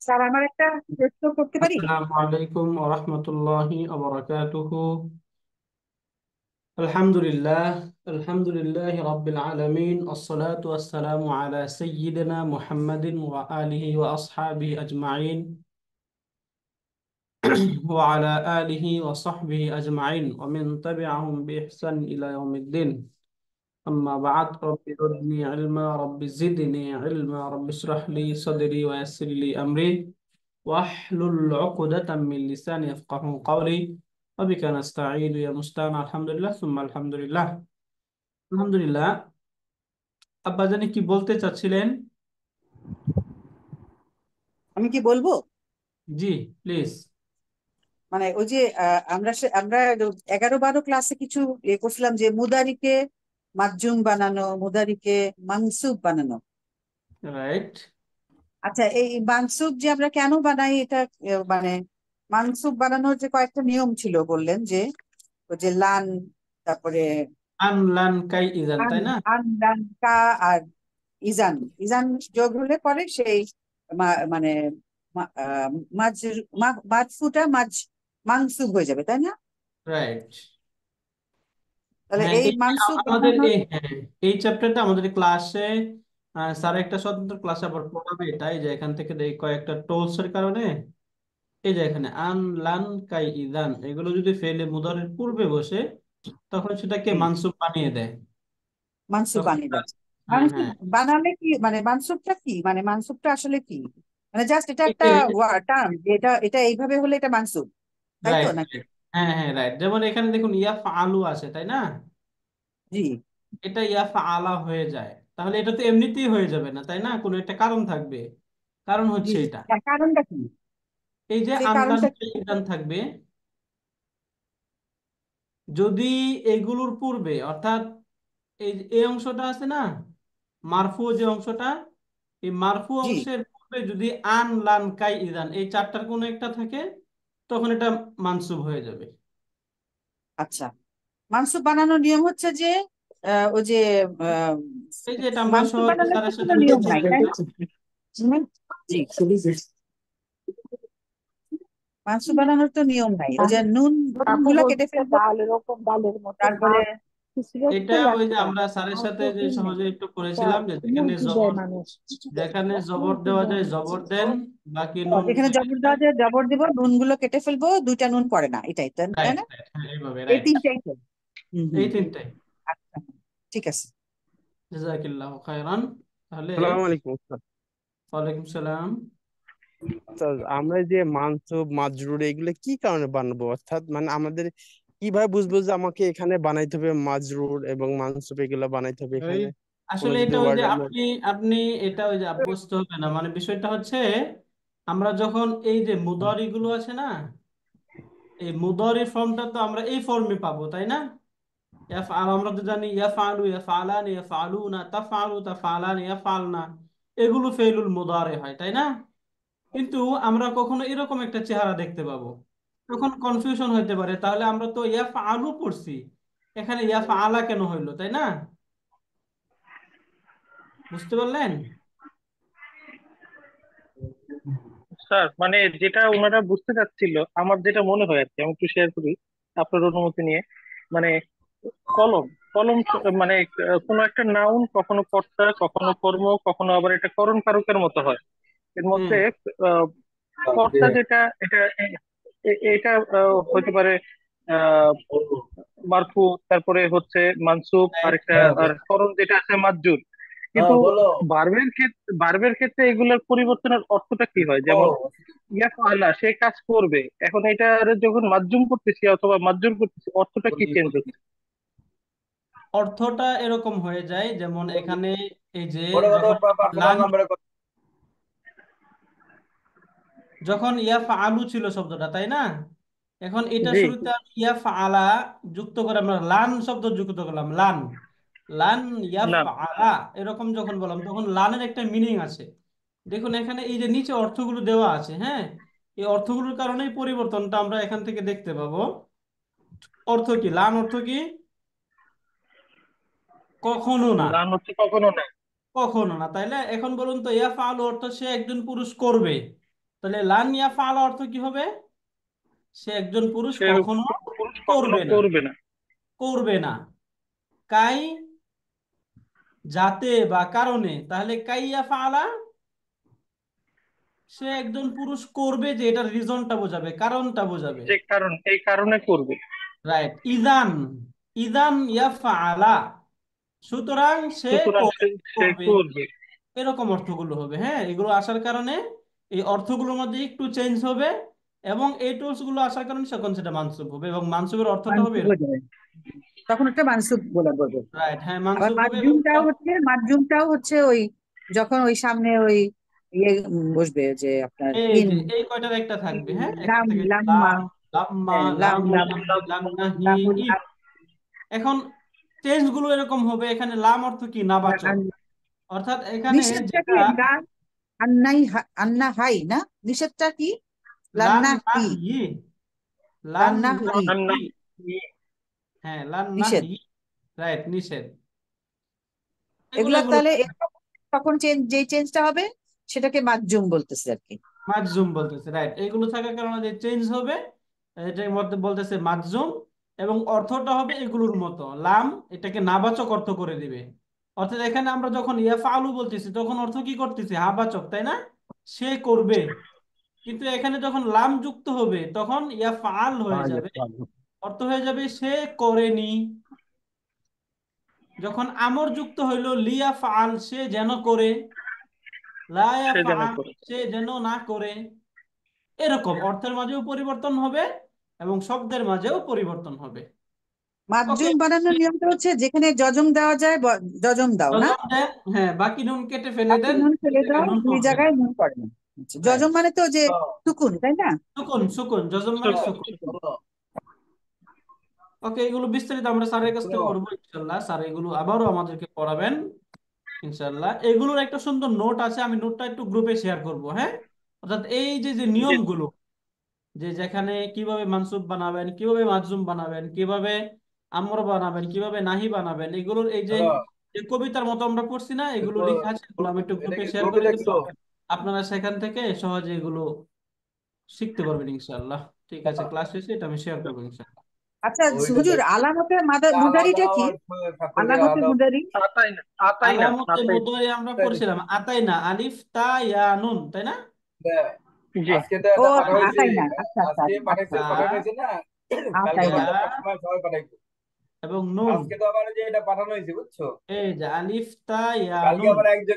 Sir, আমার একটা প্রশ্ন করতে পারি? আসসালামু আলাইকুম ওয়া রাহমাতুল্লাহি ওয়া বারাকাতুহু। আলহামদুলিল্লাহ, আলহামদুলিল্লাহি রাব্বিল আলামিন, আসসালাতু ওয়াসসালামু আলা সাইয়্যিদিনা মুহাম্মাদিন ওয়া আলিহি ওয়া আসহাবিহি আজমাইন ওয়া আলা আলিহি ওয়া সাহবিহি আজমাইন ওয়া মিন তাবি'আহুম বিইহসান ইলা ইয়াউমিদ্দিন। আম্মা বা'দ, রাব্বি জিদনি ইলমা, রাব্বি জিদনি ইলমা, রাব্বি ইশরাহ লি সাদরি ওয়া ইয়াসসির লি আমরি واحلل عقدة من لساني يفقه قولي وبك نستعين يا مستعان। الحمد لله ثم الحمد لله। আলহামদুলিল্লাহ। আব্বা জানি কি বলতে চাচ্ছিলেন? আমি কি বলবো? জি, প্লিজ। মানে ওই যে আমরা 11-12 ক্লাসে কিছু করছিলাম যে মুদারিকে মাজজুম বানানো, মুদারিকে মানসুব বানানো। রাইট। আচ্ছা, এই মানসুব যে আমরা কেন বানাই এটা মানে মানসুব বানানোর যে কয়েকটা নিয়ম ছিল বললেন, যে ওই যে লান, তারপরে আন লান কাই ইজান, আন তাই না? আন লান কা, আর ইজান ইজান যোগ হলে পরে সেই মানে মাঝ মাঝফুটা মানসুব হয়ে যাবে, তাই না? রাইট। তাহলে হ্যাঁ, এই এই যে মানসুব আমাদের বানানোর। এই চ্যাপ্টারটা আমাদের ক্লাসে স্যার একটা স্বতন্ত্র ক্লাসে আবার পড়াবে, তাই যে এখান থেকে এই কয়েকটা টোলস এর কারণে এই যে এখানে আন লান কাই ইজান এগুলো যদি ফেলে মুদারের পূর্বে বসে তখন সেটাকে হুম, মানসুব বানিয়ে দেয়। মানসুব তখন বানিয়ে যাচ্ছে। হ্যাঁ, মানসুব হ্যাঁ। বানালে কি মানে মানসুবটা কি, মানে মানসুবটা আসলে কি? মানে জাস্ট এটা এই একটা যে টার্ম, এটা এটা এইভাবে হলে এটা মানসুব, তাই তো রাইট, নাকি? হ্যাঁ হ্যাঁ রাইট, যেমন এখানে দেখুন ইয়াফ আলু আছে, তাই না? জি এটা ইয়াফ আলা হয়ে যায়, তাহলে এটা তো এমনিতেই হয়ে যাবে না, তাই না? কোনো একটা কারণ থাকবে। কারণ জি হচ্ছে জি, এটা, তার কারণটা কি? এই যে সেই আনলান কারণটা কি? ইদান থাকবে যদি এগুলোর পূর্বে, অর্থাৎ এই অংশটা আছে না, মারফু যে অংশটা, এই মারফু জি, অংশের পূর্বে যদি আন লান কাই ইদান এই চারটার কোনো একটা থাকে তখন এটা মানসুব হয়ে যাবে। আচ্ছা। মানসুব বানানোর নিয়ম হচ্ছে যে ওই যে আহ, এই যে এটা আমরা মানসুব সহজে বানানোর তো স্যারের সাথে কোনো নিয়ম মিলাতে নাই, পারি তাই না। না? জি, মানসুব বানানোর তো নিয়ম নাই, ওই যে নুন নুন আপু গুলা কেটে বলতেছে ফেলবো, ডাল, এরকম ডালের মতো তারপরে ভাত কিছু এটা একটা ওই যে একটা আমরা স্যারের আর সাথে যে প্রোটিন নেই। সহজে একটু একটা করেছিলাম যে যেখানে এনার্জি দেয় জবর, মানুষ, যেখানে জবর এনার্জি দেওয়া দেয় যায় মানুষ। জবর দেন, বাকি নুন যেখানে কেটে জবর দেন। দেওয়া যায় জবর দিব, নুন গুলো কেটে ফেলবো, দুইটা নুন পড়ে না, এটাই তাই তাই রাইট না? রাইট, হ্যাঁ এইভাবে এই রাইট। তিনটাই তো। হুম এই হুম। তিনটাই। আচ্ছা, ঠিক আছে। জাযাকিল্লাহু খায়রান। তাহলে সালাম আলাইকুম স্যার। ওয়ালাইকুম সালাম। স্যার, আমরা যে মানসুব মাজরুর এগুলো কি কারণে বানাবো, অর্থাৎ মানে আমাদের কিভাবে বুঝবো যে আমাকে এখানে বানাইতে হবে মাজরুর এবং মানসুব এগুলো বানাইতে হবে এই এখানে কোনো আসলে যদি এটা ওই যে ওয়ার্ডের মধ্যে। আপনি আপনি এটা ওই যে বুঝতে হবে না, মানে বিষয়টা হচ্ছে আমরা যখন এই যে মুদারি গুলো আছে না, এই মুদারি ফর্মটা তো আমরা এই ফর্মে পাবো, তাই না? আমরা তো জানি ইয়াফআলু, ইয়াফআলান, ইয়াফআলুনা, তাফআলু, তাফআলান, ইয়াফআলনা, এগুলো ফেলুল মুদারি হয়, তাই না? কিন্তু আমরা কখনো এরকম একটা চেহারা দেখতে পাবো, তখন কনফিউশন হতে পারে, তাহলে আমরা তো ইয়াফআলু পড়ছি, এখানে ইয়াফআলা কেন হইলো, তাই না? বুঝতে পারলেন? স্যার, মানে যেটা ওনারা বুঝতে চাচ্ছিল, আমার যেটা মনে হয় আর কি, আমি একটু শেয়ার করি আপনার অনুমতি নিয়ে। মানে কলম কলম মানে কোনো একটা নাউন কখনো কর্তা, কখনো কর্ম, কখনো আবার এটা করণ কারকের মতো হয়। এর হুম। মধ্যে আহ, কর্তা যেটা, এটা এটা হতে পারে আহ মারফু, তারপরে হচ্ছে মানসুব, আর একটা আর করণ যেটা আছে মাজজুর। কিন্তু বার্বের ক্ষেত্রে এগুলোর পরিবর্তনের অর্থটা কি হয়? যেমন ইয়াফআলা, সে কাজ করবে, এখন এটা যখন মাজজুম করতেছি অথবা মাজজুর করতেছি, অর্থটা কি চেঞ্জ হচ্ছে? অর্থটা এরকম হয়ে যায়, যেমন এখানে এই যে যখন লান, যখন ইয়াফা আলু ছিল শব্দটা, তাই না? এখন এটা জি, শুরুতে আমি ইয়াফা আলা যুক্ত করে আমরা লান শব্দ যুক্ত করলাম, লান লান না, ইয়াফা আলা, এরকম যখন বললাম তখন লানের একটা মিনিং আছে। দেখুন এখানে এই যে নিচে অর্থগুলো দেওয়া আছে, হ্যাঁ, এই অর্থগুলোর কারণেই পরিবর্তনটা আমরা এখান থেকে দেখতে পাবো। অর্থ কি? লান অর্থ কি? কখনো না। লান হচ্ছে কখনো না। কখনো না, তাইলে এখন বলুন তো ইয়াফা আলু অর্থ সে একজন পুরুষ করবে, তাহলে লান ইয়াফআলা অর্থ কি হবে? সে একজন পুরুষ সে কখনো পুরুষ কখনো করবে না, করবে না। করবে না। কাই যাতে বা কারণে, তাহলে কাই ইয়াফআলা সে একজন পুরুষ করবে, যে এটার রিজনটা বোঝাবে, কারণটা বোঝাবে। যে কারণ এই কারণে করবে। রাইট। ইদান, ইদান ইয়াফআলা, সুতরাং সে সুতরাং সে করবে। করবে। এরকম অর্থগুলো হবে। হ্যাঁ, এগুলো আসার কারণে এই অর্থগুলোর মধ্যে একটু চেঞ্জ হবে, এবং এই টুলস গুলো আসার কারণে তখন সেটা মানসুব হবে, এবং মানসুবের অর্থটা হবে মানসুব হয়ে যাবে, তখন একটা মানসুব বলে বলবো। রাইট। হ্যাঁ, আবার মানসুব হবে। এবং মাধ্যমটাও হচ্ছে ওই যখন ওই সামনে ওই ইয়ে বসবে যে আপনার এই ইন যে এই কয়টার একটা থাকবে। হ্যাঁ, এখান লাম থেকে লাম্মা, লাম, লাম্মা, হ্যাঁ লাম লামুল লাম আমরি, লাম নাহি, লামুল ইফ। এখন চেঞ্জ গুলো এরকম হবে। এখানে লাম অর্থ কি? নাবাচক। অর্থাৎ এখানে নিষেধটা কি যেটা না, আন্না হাই না, নিষেধটা কি লান লান্না হি, নাহি, লান লান্না হি আর না নাহি। হ্যাঁ, লান নিষেধ। নাহি, রাইট, নিষেধ। এগুলো এগুলা এগুলো তাহলে তখন যে চেঞ্জটা হবে সেটাকে মাজ্জুম বলতেছে আর কি। মাজজুম বলতেছে, রাইট। এইগুলো থাকার কারণে যে চেঞ্জ হবে, এটার মধ্যে বলতেছে মাজজুম, এবং অর্থটা হবে এগুলোর মতো। লাম এটাকে নাবাচক অর্থ করে দিবে। অর্থাৎ এখানে আমরা যখন ইয়াফআলু বলতেছি তখন অর্থ কি করতেছি? হাবাচক, তাই না? সে করবে। কিন্তু এখানে যখন লাম যুক্ত হবে তখন ইয়াফআল হয়ে যাবে, অর্থ হয়ে যাবে সে করেনি। যখন আমর যুক্ত হইল লিয়াফআল, সে যেন করে, লা সে যেন ইয়াফআল করে। সে যেন না করে। এরকম অর্থের মাঝেও পরিবর্তন হবে এবং শব্দের মাঝেও পরিবর্তন হবে। ওকে, মাজ্জুম বানানোর নিয়মটা হচ্ছে যেখানে জজম দেওয়া যায় জজম দাও না, যজম দেন, হ্যাঁ, বাকি নুন কেটে ফেলে বাকি দেন, নুন দুই ফেলে দাও, জায়গায় নুন দুই পড়বে না। জায়গায় নুন পড়ে না। আচ্ছা, রাইট। জজম মানে তো যে সুকুন, তাই না? সুকুন, সুকুন, যজম মানে সুকুন, সুকুন। সুকুন। ওকে, এগুলো বিস্তারিত আমরা স্যারের কাছ থেকে পড়বো ইনশাল্লাহ। স্যার এগুলো আবারও আমাদেরকে পড়াবেন ইনশাল্লাহ। এগুলোর একটা সুন্দর নোট আছে, আমি নোটটা একটু গ্রুপে শেয়ার করব। হ্যাঁ, অর্থাৎ এই যে যে জি নিয়মগুলো, যে যেখানে কিভাবে মানসুব বানাবেন, কিভাবে মাজজুম বানাবেন, কিভাবে আমর বানাবেন, কিভাবে নাহি বানাবেন, এগুলোর এই যে যে কবিতার মতো আমরা পড়ছি না, এগুলো লেখা আছে, এগুলো আমি একটু গ্রুপে শেয়ার করে দিব। আপনারা সেখান থেকে সহজে এগুলো শিখতে পারবেন ইনশাআল্লাহ। ঠিক আছে, ক্লাস শেষে এটা আমি শেয়ার করবো ইনশাআল্লাহ। আচ্ছা হুজুর, আলামতে মুদারিটা কি? আলামতে মুদারি আতাই না, আতাই না, আলামতে আতাই না। মুদারি আমরা পড়ছিলাম আতাইনা, আলিফ তা ইয়া নুন, তাই না? জি ও আলিফ আতাই না, আচ্ছা আচ্ছা আচ্ছা, তা আতাই না। ইয়া এবং নুন। এই যে আলিফ তা ইয়া নুন। এই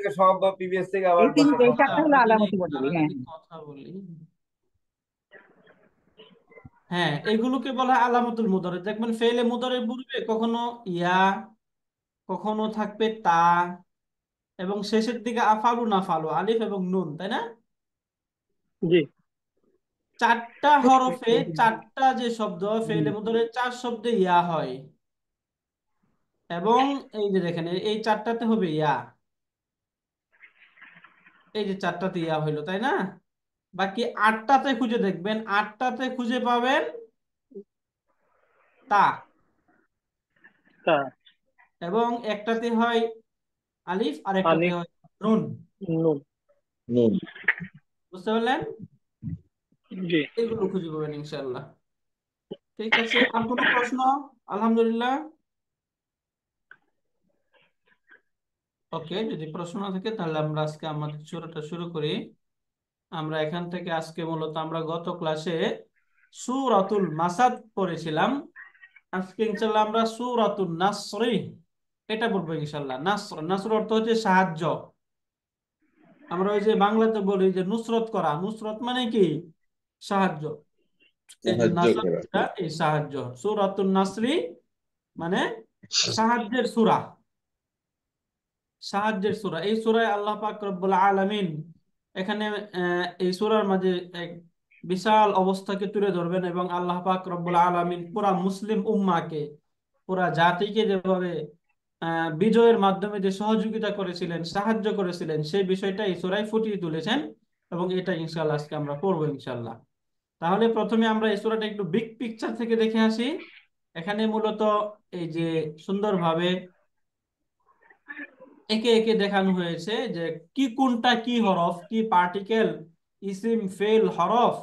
আচ্ছা, চারটা হলো আমরা যদি আলামতে মুদারি। হ্যাঁ হ্যাঁ। কথা বলি, হ্যাঁ, এগুলোকে বলা হয় আলামতুল মুদারি। দেখবেন ফেলে মুদারির পূর্বে কখনো ইয়া, কখনো থাকবে তা, এবং শেষের দিকে আফালু নাফালু, আলিফ এবং নুন, তাই না? জি চারটা হরফে চারটা যে শব্দ, ফেলে মুদারির 4 শব্দে ইয়া হয়। এবং এই যে দেখেন এই চারটাতে হবে ইয়া, এই যে চারটাতে ইয়া হইলো, তাই না? বাকি 8টাতে খুঁজে দেখবেন, 8টাতে খুঁজে পাবেন তা, তা এবং একটাতে হয় আলিফ আর একটাতে আলিফ হয় নুন। নুন। বুঝতে পারলেন? জি এগুলো খুঁজে পাবেন ইনশাল্লাহ। ঠিক আছে, আর কোনো প্রশ্ন? আলহামদুলিল্লাহ। ওকে, যদি প্রশ্ন না থাকে তাহলে আমরা আজকে আমাদের সূরাটা শুরু করি। আমরা এখান থেকে আজকে মূলত আমরা গত ক্লাসে সূরাতুল মাসাদ পড়েছিলাম। আজকে ইনশাল্লাহ আমরা সূরাতুন নাসরি এটা পড়বো ইনশাল্লাহ। নাসর, নাসর অর্থ হচ্ছে সাহায্য। আমরা ওই যে বাংলাতে বলি যে নুসরত করা, নুসরত মানে কি? সাহায্য। এই যে নাসর, এই সাহায্য। সূরাতুন নাসরি মানে সাহায্যের সূরা, সাহায্যের সূরা। এই সূরায় আল্লাহ পাক রব্বুল আলামিন এখানে এই সূরার মাঝে এক বিশাল অবস্থাকে তুলে ধরবেন, এবং আল্লাহ পাক রব্বুল আলামিন পুরা মুসলিম উম্মাহকে, পুরা জাতিকে যেভাবে বিজয়ের মাধ্যমে যে সহযোগিতা করেছিলেন, সাহায্য করেছিলেন, সেই বিষয়টা এই সূরায় ফুটিয়ে তুলেছেন। এবং এটা ইনশাআল্লাহ আজকে আমরা পড়বো ইনশাআল্লাহ। তাহলে প্রথমে আমরা এই সূরাটা একটু বিগ পিকচার থেকে দেখে আসি। এখানে মূলত এই যে সুন্দরভাবে একে একে দেখানো হয়েছে যে কি কোনটা কি হরফ, কি পার্টিকেল ইসিম ফেল হরফ,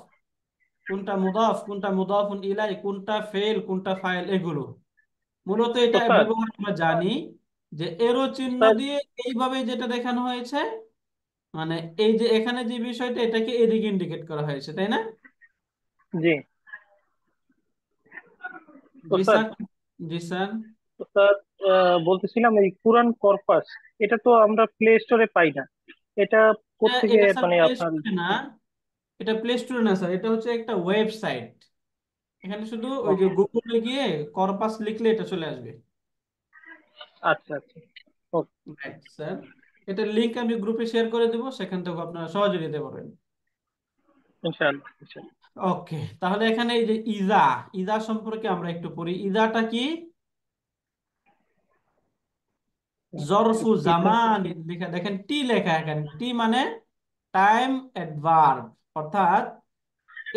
কোনটা মুদাফ কোনটা মুদাফুন ইলাই, কোনটা ফেল কোনটা ফাইল, এগুলো মূলত তো এটা স্যার, ব্যবহার আমরা জানি যে এরো চিহ্ন স্যার দিয়ে এইভাবে যেটা দেখানো হয়েছে, মানে এই যে এখানে যে বিষয়টা এটাকে এদিকে ইন্ডিকেট করা হয়েছে, তাই না? জি। তো জি স্যার স্যার। জি স্যার। তো স্যার বলতেছিলাম এই কুরআন কর্পাস, এটা তো আমরা প্লে স্টোরে পাই না। এটা কোত্থেকে এটা স্যার মানে প্লে আপনার? স্টোরে না, এটা প্লে স্টোরে না স্যার, এটা হচ্ছে একটা ওয়েবসাইট। এখানে শুধু ওই যে ও, গুগলে গিয়ে কর্পাস লিখলে এটা চলে আসবে। আচ্ছা আচ্ছা। ওকে। Right sir. এটার লিংক আমি গ্রুপে শেয়ার করে দেবো, সেখান থেকে আপনারা সহজে নিতে পারবেন। ইনশাআল্লাহ ইনশাআল্লাহ। ওকে, তাহলে এখানে এই যে ইজা, ইজা সম্পর্কে আমরা একটু পড়ি। ইজাটা কি? জরফু এটা জামান লেখা, দেখেন টি লেখা, এখানে টি মানে টাইম অ্যাডভার্ব, অর্থাৎ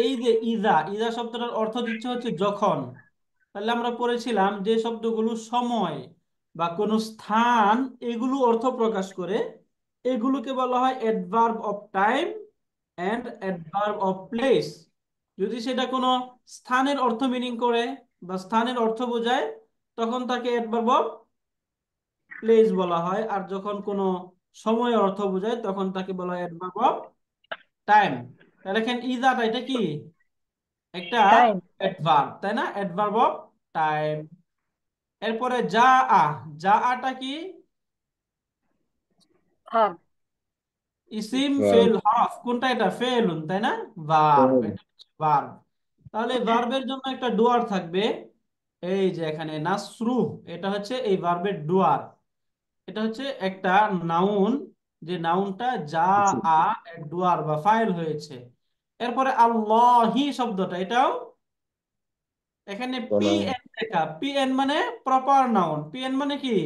এই যে ইজা, ইজা শব্দটার অর্থ দিচ্ছে হচ্ছে যখন। তাহলে আমরা পড়েছিলাম যে শব্দগুলো সময় বা কোনো স্থান এগুলো অর্থ প্রকাশ করে, এগুলোকে বলা হয় adverb of time and adverb of place. যদি সেটা কোনো স্থানের অর্থ মিনিং করে বা স্থানের অর্থ বোঝায়, তখন তাকে অ্যাডভার্ব অফ প্লেস বলা হয়। আর যখন কোনো সময়ের অর্থ বোঝায় তখন তাকে বলা হয় অ্যাডভার্ব অফ টাইম। তাহলে এখানে ইজাটা এটা কি? একটা টাইম। অ্যাডভার্ব, তাই না? Adverb of time. এরপরে আ, আটা কি? ভার্ব। ইসিম ফেল হরফ, কোনটা এটা? ফেলুন, তাই না? ভার্ব, এটা হচ্ছে ভার্ব। তাহলে ভার্বের জন্য একটা ডুয়ার থাকবে, এই যে এখানে নাসরু, এটা হচ্ছে এই ভার্বের ডুয়ার। এটা হচ্ছে একটা নাউন, যে নাউনটা আ এর ডুয়ার বা ফাইল হয়েছে। এরপরে আল্লাহি শব্দটা, এটাও এখানে পি এন লেখা, পি এন মানে প্রপার নাউন, পি এন মানে কি?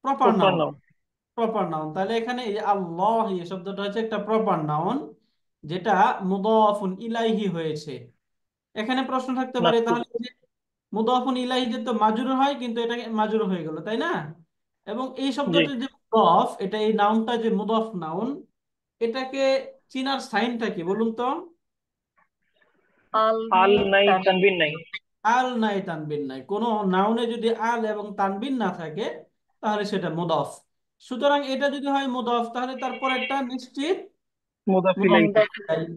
Proper proper noun. Noun. Proper noun, তাহলে এখানে এই যে আল্লাহ এই শব্দটা হচ্ছে একটা প্রপার নাউন, যেটা মুদাফুন ইলাইহি হয়েছে। এখানে প্রশ্ন থাকতে পারে, নাসরুল। তাহলে এই যে মুদাফুন ইলাইহি যে তো মাজরুর হয়, কিন্তু এটা মাজরুর হয়ে গেল, তাই না? এবং এই জি। শব্দটা যে মুদাফ, এটা এই নাউনটা যে মুদাফ নাউন, এটাকে চিনার সাইনটা কি বলুন তো? আল আল নাই নাই, তানবিন তানবিন নাই। নাই। আল নাই তানবিন নাই, কোনো নাউনে যদি আল এবং তানবিন না থাকে তাহলে সেটা মুদাফ। সুতরাং এটা যদি হয় মুদাফ, তাহলে তারপর একটা নিশ্চিত মুদাফ মুদাফ ইলাইহি। মুদাফ ইলাই। ইলাইহি।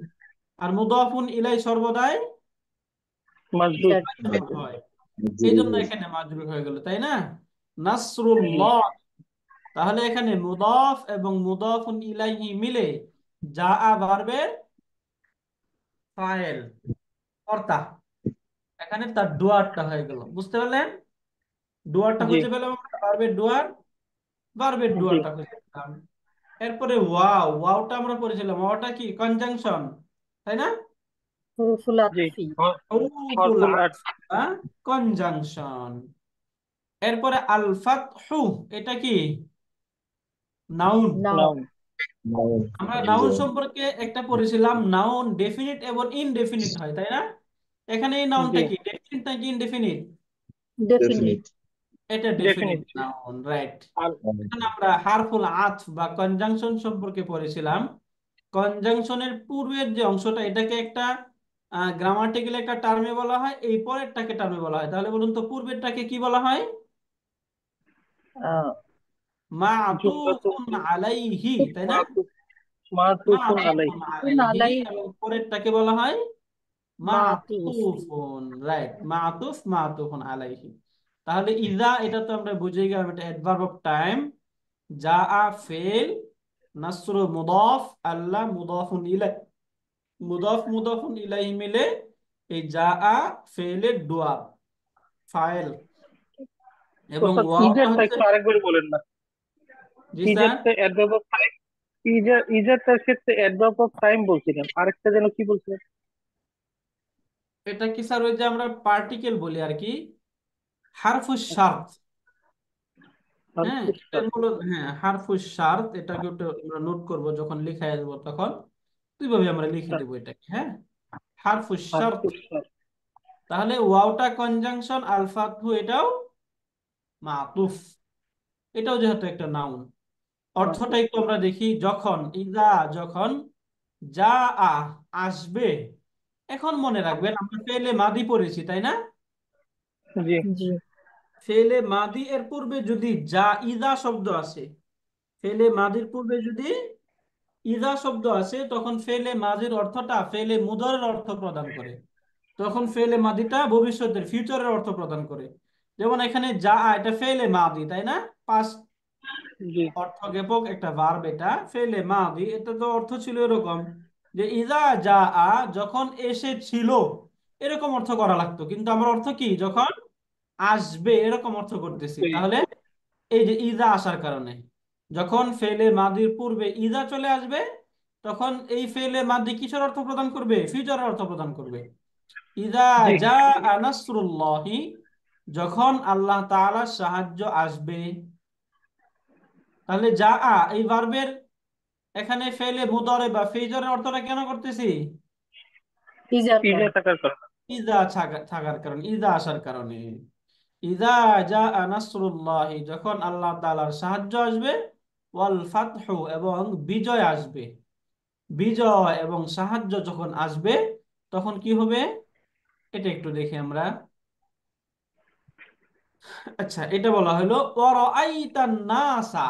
আর মুদাফুন ইলাই সর্বদাই মাজরুর। জার। মাজরুর হয়, এই জন্য এখানে মাজরুর হয়ে গেল, তাই না? জি নাসরুল্লাহ, তাহলে এখানে মুদাফ এবং মুদাফুন ইলাইহি মিলে যা ভার্বের ফাইল, কর্তা, এখানে তার ডুয়ারটা হয়ে গেল, বুঝতে পারলেন? ডুয়ারটা জি খুঁজে পেলাম আমরা, ভার্বের ডুয়ার, ভার্বের জি ডুয়ারটা খুঁজে পেলাম। এরপরে ওয়াও, ওয়াওটা আমরা পড়েছিলাম, ওয়াওটা কি? কনজাংশন, তাই না? হুরুফুল জি। আতফি। হুরুফুল হরফুল আট। আতফ, কনজাংশন। এরপরে আল ফাতহু, এটা কি? নাউন। নাউন। নাউন। আমরা নাউন সম্পর্কে একটা পড়েছিলাম, নাউন ডেফিনিট এবং ইনডেফিনিট হয়, তাই না? এখানে এই জি। নাউনটা কি? ডেফিনিট নাকি ইনডেফিনিট? ডেফিনিট। এটা ডেফিনিট ডেফিনিট। Noun, right. আল। এখন আমরা হারফুল আতফ বা কনজাংশন সম্পর্কে পড়েছিলাম। কনজাংশনের পূর্বের যে অংশটা, এটাকে একটা গ্রামাটিক্যাল একটা টার্মে বলা হয়, এই পরেরটাকে টার্মে বলা হয়। তাহলে বলুন তো পূর্বেরটাকে কি বলা হয়? আহ, জুমলাতুন মাতুফুন আলাইহি, তাই না? মাতুফ, মাতুফুন আলাইহি। মাতুফুন আলাইহি। আলাই এবং পরেরটাকে বলা হয় মাতুফ। মাতুফুন, রাইট। মাতুফ, মাতুফুন আলাইহি। তাহলে ইজা, এটা তো আমরা বুঝে গেলাম, এটা অ্যাডভার্ব অফ টাইম। জাআ ফেল, নাসরু মুদাফ, আল্লাহ মুদাফুন ইলাই, মুদাফ মুদাফুন ইলাইহি মিলে এই জাআ ফেলের ডুয়ার, ফাইল। তো এবং স্যার ওয়াওটা ইজারটা হচ্ছে, একটু আরেকবার বলেন না। জি স্যার, ইজারটা অ্যাডভার্ব অফ টাইম। ইজারটার ক্ষেত্রে অ্যাডভার্ব অফ টাইম বলছিলেন, আরেকটা যেন কি বলছিলেন? এটা কি স্যার ওই যে আমরা পার্টিকেল বলি আর কি, হারফুশ শারত। হ্যাঁ, হারফুল এটা স্টার্ট। হলো, হ্যাঁ হারফুশ শারত, এটাকে একটু আমরা নোট করব যখন লিখে আসবো, তখন দুইভাবে আমরা লিখে দেবো এটাকে, হ্যাঁ, হারফুশ শারত। হারফুল স্টার্ট। তাহলে ওয়াওটা কনজাংশন, আল ফাতহু এটাও মাতুফ, এটাও যেহেতু একটা নাউন। অর্থটা মাতুফ। একটু আমরা দেখি, যখন ইজা, যখন যা আসবে। এখন মনে রাখবেন আমরা ফেলে মাদি পড়েছি তাই না? জি জি ফেলে মাদি এর পূর্বে যদি যা ইদা শব্দ আসে, ফেলে মাদির পূর্বে যদি ইদা শব্দ আসে, তখন ফেলে মাদির অর্থটা ফেলে মুদরের অর্থ প্রদান করে। তখন ফেলে মাদিটা ভবিষ্যতের ফিউচারের অর্থ প্রদান করে। যেমন এখানে যা এটা ফেলে মাদি তাই না? পাস্ট জি অর্থ জ্ঞাপক একটা ভার্ব, এটা ফেলে মাদি। এটা তো অর্থ ছিল এরকম যে ইদা যা যখন এসেছিল, এরকম অর্থ করা লাগতো, কিন্তু আমার অর্থ কি যখন আসবে এরকম অর্থ করতেছি। জি তাহলে এই যে ইদা আসার কারণে, যখন ফেলে মাদির পূর্বে ইদা চলে আসবে, তখন এই ফেলে মাদি কিসের অর্থ প্রদান করবে? ফিউচারের অর্থ প্রদান করবে। ইদা জি জা নাসরুল্লাহি, যখন আল্লাহ তাআলার সাহায্য আসবে। তাহলে যা এই ভার্বের এখানে ফেলে মুদরে বা ফিউচারের অর্থটা কেন করতেছি? ইজার ইজা কারণ থাকার কারণে। ইদা থাকার কারণে, ইদা আসার কারণে। ইদা জা নাসরুল্লাহি, যখন আল্লাহ তাআলার সাহায্য আসবে, ওয়াল ফাতহু, এবং বিজয় আসবে। বিজয় এবং সাহায্য যখন আসবে, তখন কি হবে এটা একটু দেখি আমরা। আচ্ছা, এটা বলা হলো ওয়ারাআইতান নাসা,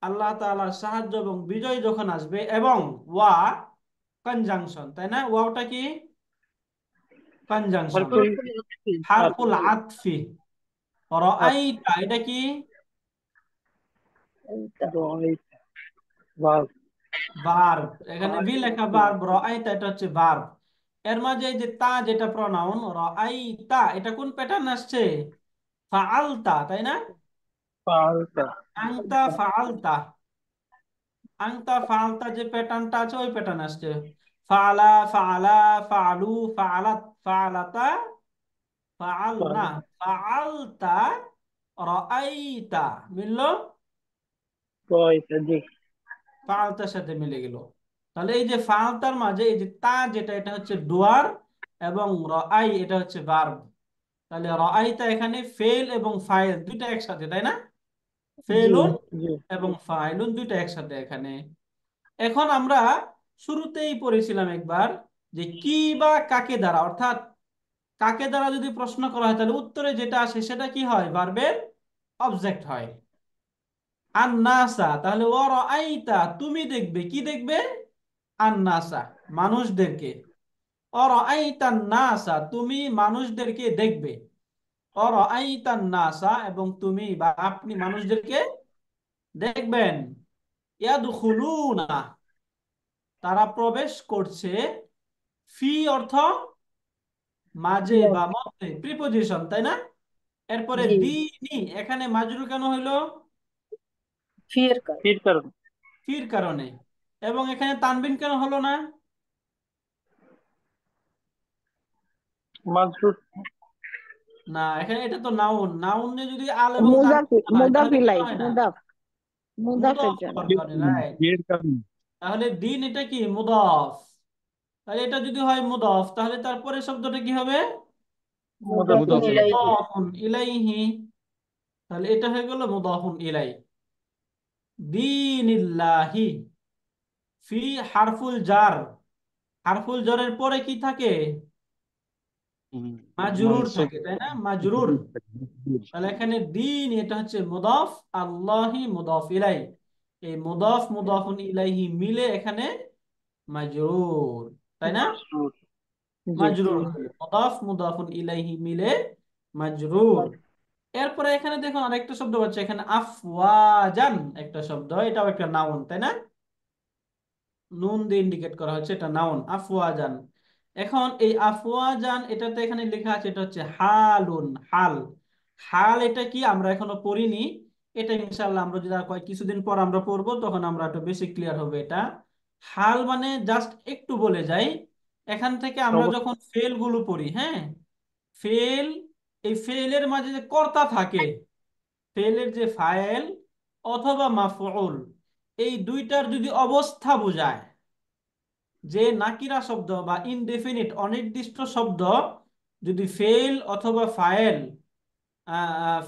আল্লাহ তাআলার সাহায্য এবং বিজয় যখন আসবে, এবং ওয়া কনজাংশন তাই না? ওয়াওটা কি কনজাংশন, হারফুল হরফুল আতফি হারফুল আতফি। আত রাআইতা এটা কি? এইটা রাইট ভার্ব ভার্ব। এখানে ভি লেখা ভার্ব, রাআইতা এটা হচ্ছে ভার্ব। এর মাঝে এই যে তা যেটা প্রনাউন রাআইতা, এটা কোন প্যাটার্ন আসছে? ফাআলতা তাই না? পাল্টা আনতা ফাআলতা, আনতা ফাআলতা যে প্যাটার্নটা আছে ওই প্যাটার্ন আসছে। ফাআলা, ফাআলা, ফাআলু, ফাআলাত, ফাআলাতা, ফাআলনা, ফাআলতা, রাআইতা। মিললো? রাইট জি ফাআলতার সাথে মিলে গেল। তাহলে এই যে ফাআলতার মাঝে এই যে তা যেটা, এটা হচ্ছে ডুয়ার, এবং রাআই এটা হচ্ছে ভার্ব। তাহলে রাআইতা এখানে ফেল এবং ফাইল দুইটা একসাথে তাই না? জি ফেলুন জি এবং ফাইলুন দুইটা একসাথে এখানে। এখন আমরা শুরুতেই পড়েছিলাম একবার যে কি বা কাকে দ্বারা, অর্থাৎ কাকে দ্বারা যদি প্রশ্ন করা হয় তাহলে উত্তরে যেটা আসে সেটা কি হয়? ভার্বের অবজেক্ট হয়। আন্নাসা, তাহলে ওয়ারাআইতা তুমি দেখবে, কি দেখবে? আন্নাসা, মানুষদেরকে। ওয়ারাআইতান নাসা, তুমি মানুষদেরকে দেখবে। ওয়ারাআইতান নাসা, এবং তুমি বা আপনি মানুষদেরকে দেখবেন। ইয়াদখুলুনা, তারা প্রবেশ করছে। ফি অর্থ মাঝে বা মধ্যে, প্রিপজিশন তাই না? এরপরে জি দিনি, এখানে মাজরুর কেন হইলো? ফির কারণ ফির কারণ ফির কারণে। এবং এখানে তানবিন কেন হলো না? মাজরুর না, এখানে এটা তো নাউন, নাউনে যদি আল এবং মুদাফ তানবিন হয় মুদাফ তাহলে কেন ইলাই হয় না? মুদাফ মুদাফের মুদাফ জন্য হওয়ার কারণে, রাইট। এর কারণে তাহলে দিন এটা কি? মুদাফ। তাহলে এটা যদি হয় মুদাফ, তাহলে তারপরে শব্দটা কি হবে? মুদাফুন মুদাফ ইলাইহি। ইলাইহি মুদাফুন ইলাইহি। তাহলে এটা হয়ে গেল মুদাফুন ইলাই। দীনিল্লাহি, ফি হারফুল জার, হারফুল জারের পরে কি থাকে? মাজরুর মানসুব থাকে তাই না? মাজরুর। তাহলে এখানে দিন এটা হচ্ছে মুদাফ, আল্লাহি মুদাফ ইলাই। এই মুদাফ মুদাফুন ইলাইহি মিলে এখানে মাজরুর, তাই না? মাজরুর জি মাজরুর জি হলো মুদাফ মুদাফুন ইলাইহি মিলে মাজরুর। এরপরে এখানে দেখুন আরেকটা শব্দ পাচ্ছি এখানে, আফওয়াজান একটা শব্দ, এটাও একটা নাউন তাই না? নুন দিয়ে ইন্ডিকেট করা হচ্ছে, এটা নাউন আফওয়াজান। এখন এই আফওয়াজান এটাতে এখানে লেখা আছে এটা হচ্ছে হালুন, হাল। হাল এটা কি আমরা এখনো পড়িনি, এটা ইনশাআল্লাহ আমরা যদি আর কয়েক কিছুদিন পর আমরা পড়বো তখন আমরা একটু বেশি ক্লিয়ার হবে এটা। হাল মানে জাস্ট একটু বলে যাই, এখান থেকে আমরা অবশ্যই যখন ফেল গুলো পড়ি, হ্যাঁ, ফেল, এই ফেলের মাঝে যে কর্তা থাকে, ফেলের যে ফাইল অথবা মাফউল, এই দুইটার যদি অবস্থা বোঝায়, যে নাকিরা শব্দ বা ইনডেফিনিট অনির্দিষ্ট শব্দ যদি ফেল অথবা ফাইল,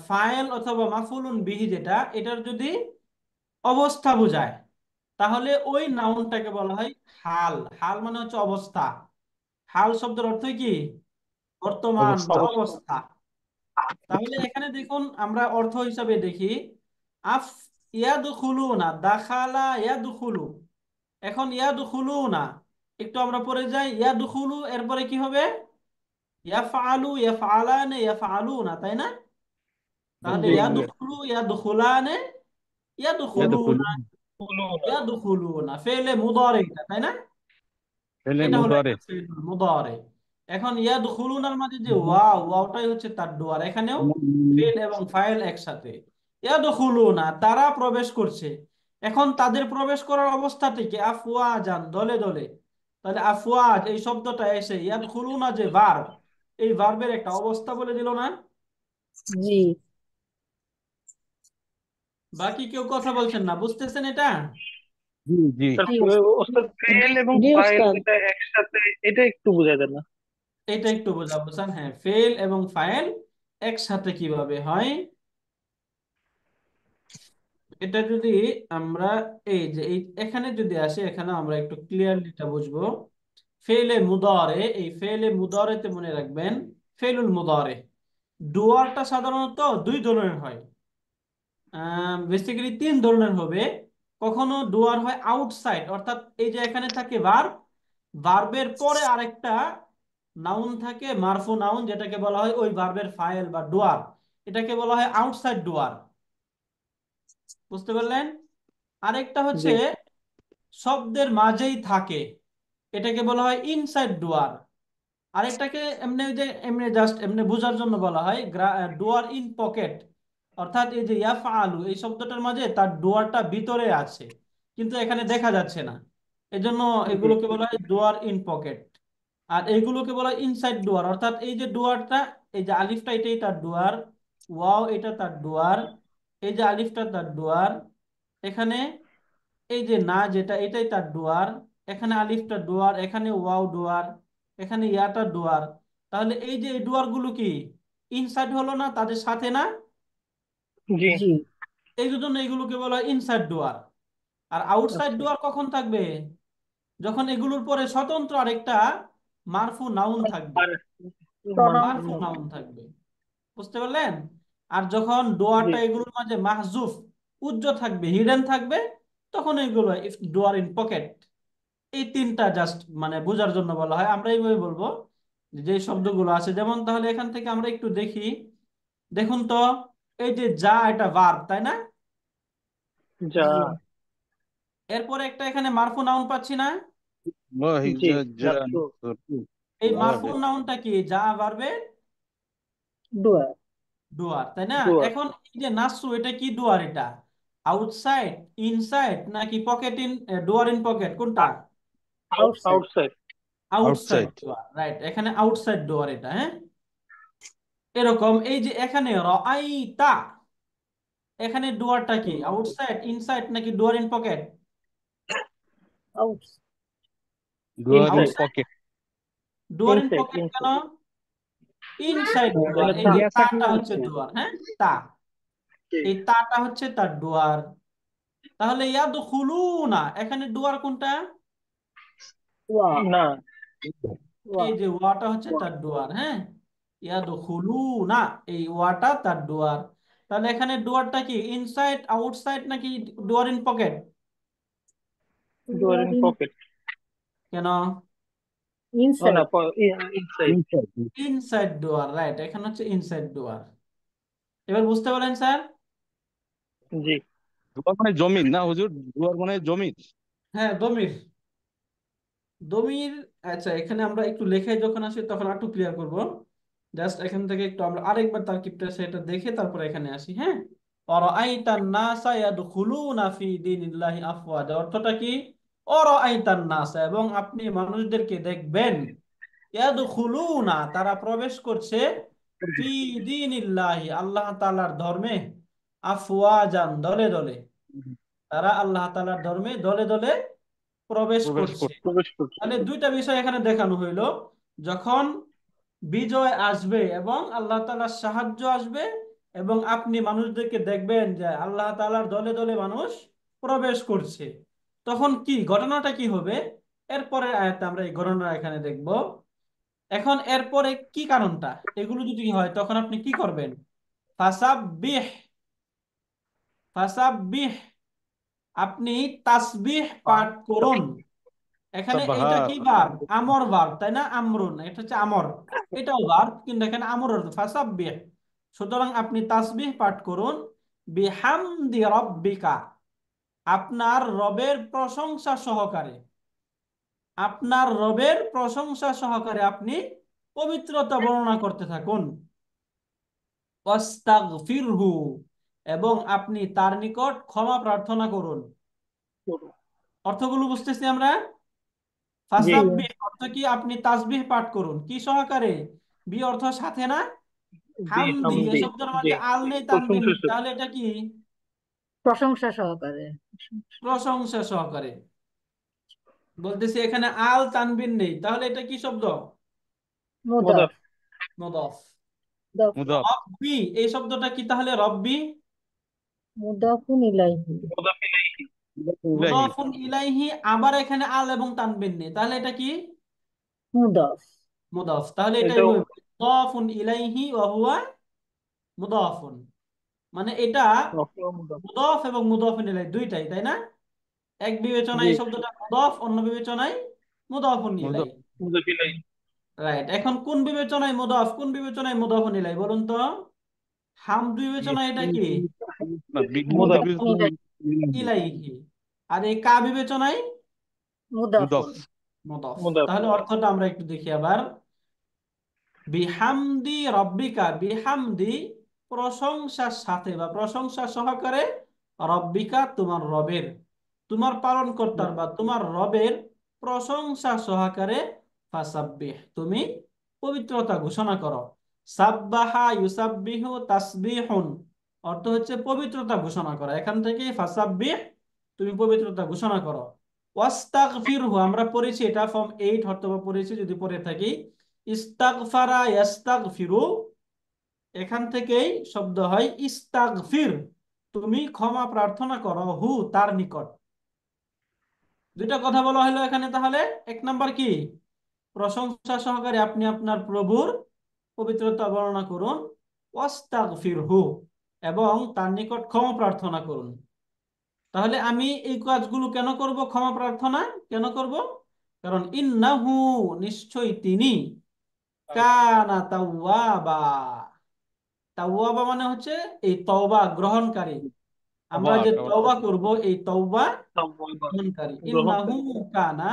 ফাইল অথবা মাফুলুন বিহি যেটা, এটার যদি অবস্থা বোঝায়, তাহলে ওই নাউনটাকে বলা হয় হাল। হাল মানে হচ্ছে অবস্থা। হাল শব্দের অর্থ কি? বর্তমান বা অবস্থা। অবস্থা। তাহলে এখানে দেখুন, আমরা অর্থ হিসাবে দেখি। আফ ইয়াদখুলুনা, দাখালা ইয়াদখুলু। এখন ইয়াদখুলুনা, একটু আমরা পরে যাই। ইয়াদখুলু এরপরে কি হবে? ইয়াফআলু, ইয়াফআলানে, ইয়াফআলুনা, তাই না? তাহলে জি। ইয়াদখুলু, ইয়াদখুলানে, ইয়াদখুলু ইয়াদখুলুনা, কুলুনা। ইয়াদখুলুনা ফেলে মুদারিটা, তাই না? ফেলে এটা হলো মুদারে একটা ফেল মুদারে। এখন ইয়াদখুলুনার মাঝে যে ওয়াও, ওয়াওটাই হচ্ছে তার ডুয়ার। এখানেও ফেল এবং ফাইল একসাথে। ইয়াদখুলুনা, তারা প্রবেশ করছে। এখন তাদের প্রবেশ করার অবস্থাটি কি? আফওয়াজান, দলে দলে। তাহলে আফওয়াজ এই শব্দটা এসে ইয়াদখুলুনা যে ভার্ব, এই ভার্বের একটা অবস্থা বলে দিল না? জি বাকি কেউ কথা বলছেন না, বুঝতেছেন এটা? জি জি স্যার, জি ওস্তাদ ওস্তাদ ফেল এবং জি ফাইল ওস্তাদ এটা একসাথে, এটা একটু বোঝা যায় না। এটা একটু বোঝাবো স্যার। হ্যাঁ, ফেল এবং ফাইল একসাথে কিভাবে হয় এটা যদি আমরা এই যে এখানে যদি আসি, এখানে আমরা একটু ক্লিয়ারলি এটা বুঝবো। ফেলে মুদারে, এই ফেলে মুদারেতে মনে রাখবেন, ফেলুল মুদারে ডুয়ারটা সাধারণত দুই ধরনের হয়। বেসিক্যালি তিন ধরনের হবে। কখনো ডুয়ার হয় আউটসাইড, অর্থাৎ এই যে এখানে থাকে ভার্ব, ভার্বের পরে আরেকটা নাউন থাকে, মারফু নাউন, যেটাকে বলা হয় ওই ভার্বের ফাইল বা ডুয়ার। এটাকে বলা হয় আউটসাইড ডুয়ার। বুঝতে পারলেন? আরেকটা হচ্ছে জি শব্দের মাঝেই থাকে, এটাকে বলা হয় ইনসাইড ডুয়ার। আরেকটাকে এমনি ওই যে এমনি জাস্ট এমনি বোঝার জন্য বলা হয় ডুয়ার ইন পকেট। অর্থাৎ এই যে ইয়াফআলু এই শব্দটার মাঝে তার ডুয়ারটা ভিতরে আছে, কিন্তু এখানে দেখা যাচ্ছে না। এজন্য জি এগুলোকে বলা হয় ডুয়ার ইন পকেট। আর এইগুলোকে বলা হয় ইনসাইড ডুয়ার, অর্থাৎ এই যে ডুয়ারটা, এই যে আলিফটা এটাই তার ডুয়ার, ওয়াও এটা তার ডুয়ার, এই যে আলিফটা তার ডুয়ার, এখানে এই যে না যেটা এটাই তার ডুয়ার, এখানে আলিফটা ডুয়ার, এখানে ওয়াও ডুয়ার, এখানে ইয়াটা ডুয়ার। তাহলে এই যে এই ডুয়ার গুলো কি ইনসাইড হলো না, তাদের সাথে না? জি জি এই জন্য এগুলোকে বলা হয় ইনসাইড ডুয়ার। আর আউটসাইড আচ্ছা ডুয়ার কখন থাকবে? যখন এগুলোর পরে স্বতন্ত্র আরেকটা মারফু নাউন থাকবে। আর প্রনাউন মারফু থাকবে নাউন থাকবে। বুঝতে পারলেন? আর যখন জি ডুয়ারটা এগুলোর মাঝে মাহজুফ, উজ্জ্ব থাকবে, হিডেন থাকবে, তখন এগুলো ডুয়ার ইন পকেট। এই তিনটা জাস্ট মানে বোঝার জন্য বলা হয়। আমরা এইভাবে বলবো যে শব্দগুলো আছে। যেমন তাহলে এখান থেকে আমরা একটু দেখি। দেখুন তো, এই যে যা, এটা ভার্ব, তাই না? যা জি এরপরে একটা এখানে মারফু নাউন পাচ্ছি না? জি জি নাসু এই মারফু নাউনটা কি? যা ভার্বে ডুয়ার ডুয়ার, তাই না? ডুয়ার এখন এই যে নাসু, এটা কি ডুয়ার? এটা আউটসাইড, ইনসাইড, নাকি pocket in, drawer in pocket, কোনটা? Outside outside. Outside outside. Drawer, right. এখানে আউটসাইড ডুয়ার এটা, হ্যাঁ। এরকম এই যে এখানে রাআইতা, এখানে ডুয়ারটা কি? আউটসাইড, ইনসাইড, নাকি drawer in pocket? Out drawer in inside outside. Pocket. Drawer in inside pocket কেন? ইনসাইড ইনসাইড ডুয়ার, মানে এই তা যে তাটা হচ্ছে ডুয়ার, হ্যাঁ, তা। জি। এই তাটা হচ্ছে তার ডুয়ার। তাহলে ইয়াদখুলুনা, এখানে ডুয়ার কোনটা? ওয়া না ওয়া এই যে ওয়াটা হচ্ছে তার ডুয়ার, হ্যাঁ। ইয়াদখুলুনা, এই ওয়াটা তার ডুয়ার। তাহলে এখানে ডুয়ারটা কি ইনসাইড, আউটসাইড, নাকি drawer in pocket? Drawer in during pocket. কেন? ও না, inside inside. Inside drawer, right. এখানে হচ্ছে ইনসাইড ডুয়ার। এবার বুঝতে পারলেন স্যার? জি ডুয়ার মানে জমিন না হুজুর, ডুয়ার মানে জমিন। হ্যাঁ, দমির। দমির। আচ্ছা, এখানে আমরা একটু লেখায় যখন আসি তখন একটু ক্লিয়ার করব। জাস্ট এখান থেকে একটু আমরা আরেকবার তারকিবটা সেটা দেখে তারপরে এখানে আসি, হ্যাঁ। অরাআইতান নাসা ইয়াদখুলুনা ফি দীনিল্লাহি আফওয়াজা, অর্থটা কি? অরাআইতান নাসা, এবং আপনি মানুষদেরকে দেখবেন, ইয়াদখুলুনা, তারা প্রবেশ করছে, ফি দীনিল্লাহি, আল্লাহ তাআলার ধর্মে, আফওয়াজান, দলে দলে। তারা আল্লাহ তাআলার ধর্মে দলে দলে প্রবেশ প্রবেশ করছে। করতে। প্রবেশ করছে। তাহলে দুইটা বিষয় এখানে দেখানো হইলো। যখন বিজয় আসবে এবং আল্লাহ তাআলার সাহায্য আসবে, এবং আপনি মানুষদেরকে দেখবেন যে আল্লাহ তাআলার দলে দলে মানুষ প্রবেশ করছে, তখন কি ঘটনাটা কি হবে? এরপরের আয়াতে আমরা এই ঘটনা এখানে দেখব। এখন এরপরে কি কারণটা, এগুলো যদি হয় তখন আপনি কি করবেন? ফাসাব্বিহ, ফাসাব্বিহ, আপনি তাসবিহ পাঠ করুন। এখানে এইটা সাব্বাহা। কি ভার্ব? আমর ভার্ব, তাই না? আমরুন, এটা হচ্ছে আমর, এটাও ভার্ব, কিন্তু এখানে আমর অর্থ ফাসাব্বিহ। সুতরাং আপনি তাসবিহ পাঠ করুন বিহামদি রব্বিকা, আপনার রবের প্রশংসা সহকারে। আপনার রবের প্রশংসা সহকারে আপনি পবিত্রতা বর্ণনা করতে থাকুন। ওয়াস্তাগফিরহু, এবং আপনি তার নিকট ক্ষমা প্রার্থনা করুন। অর্থগুলো বুঝতেছি আমরা? জি ফাসাব্বিহ অর্থ কি? আপনি তাসবিহ পাঠ করুন কি সহকারে? বি অর্থ সাথে না? জি হামদি, এই হামদি। শব্দের জি মাঝে আল নেই, তানবিন প্রশংসা নেই, তাহলে এটা কি? প্রশংসা সহকারে। প্রশংসা সহকারে। বলতেছি এখানে আল তানবিন নেই, তাহলে এটা কি শব্দ? মুদাফ। মুদাফ। মুদাফ। মুদাফ। মুদাফ। রব্বি, এই শব্দটা কি তাহলে? রব্বি মুদাফুন ইলাইহি। মুদাফ ইলাইহি। ইলাহি। মুদাফুন ইলাইহি, আবার এখানে আল এবং তানবিন নেই, তাহলে এটা কি? মুদাফ। মুদাফ। তাহলে এটাই এটাও মুদাফুন ইলাইহি ওয়া হুয়া মুদাফুন, মানে এটা মুদাফ। মুদাফ এবং মুদাফুন ইলাইহি দুইটাই, তাই না? এক বিবেচনায় জি এই শব্দটা মুদাফ, অন্য বিবেচনায় মুদাফুন মুদাফ। ইলাইহি। মুদাফ ইলাইহি। রাইট, এখন কোন বিবেচনায় মুদাফ, কোন বিবেচনায় মুদাফুন ইলাইহি বলুন তো? হামদ বিবেচনায় এটা কি? না, বিদ্যুৎ মুদাফ। মুদাফুন ইলাইহি। ইলাইহি। আর এই কা বিবেচনায় মুদাফ। মুদাফুন। মুদাফ। মুদাফ। তাহলে অর্থটা আমরা একটু দেখি আবার। বিহামদি রব্বিকা, বিহামদি প্রশংসার সাথে বা প্রশংসা সহকারে, রব্বিকা তোমার রবের, তোমার পালনকর্তার বা তোমার রবের প্রশংসা সহকারে, ফাসাব্বিহ তুমি পবিত্রতা ঘোষণা করো। সাব্বাহা ইউসাব্বিহু তাসবিহুন, অর্থ হচ্ছে পবিত্রতা ঘোষণা করা। এখান থেকে ফাসাব্বিহ তুমি পবিত্রতা ঘোষণা করো। ওয়াস্তাগফিরহু আমরা পড়েছি, এটা ফর্ম 8 হয়তোবা পড়েছি যদি পড়ে থাকি। ইস্তাগফারা ইয়াস্তাগফিরু, এখান থেকেই শব্দ হয় ইস্তাগফির, তুমি ক্ষমা প্রার্থনা করো হু তার নিকট। দুইটা কথা বলা হলো এখানে। তাহলে এক নাম্বার কি? প্রশংসা সহকারে আপনি আপনার প্রভুর পবিত্রতা বর্ণনা করুন, ওয়াস্তাগফিরহু, এবং তার নিকট ক্ষমা প্রার্থনা করুন। তাহলে আমি এই কাজগুলো কেন করব? ক্ষমা প্রার্থনা কেন করব? কারণ ইন্নাহু, নিশ্চয়ই তিনি, কানা তাওয়াবা, তাওয়াবা মানে হচ্ছে এই তওবা গ্রহণকারী। আমরা যে তওবা করব এই তওবা গ্রহণকারী। ইন্নাহু গ্রহণকারী। কানা,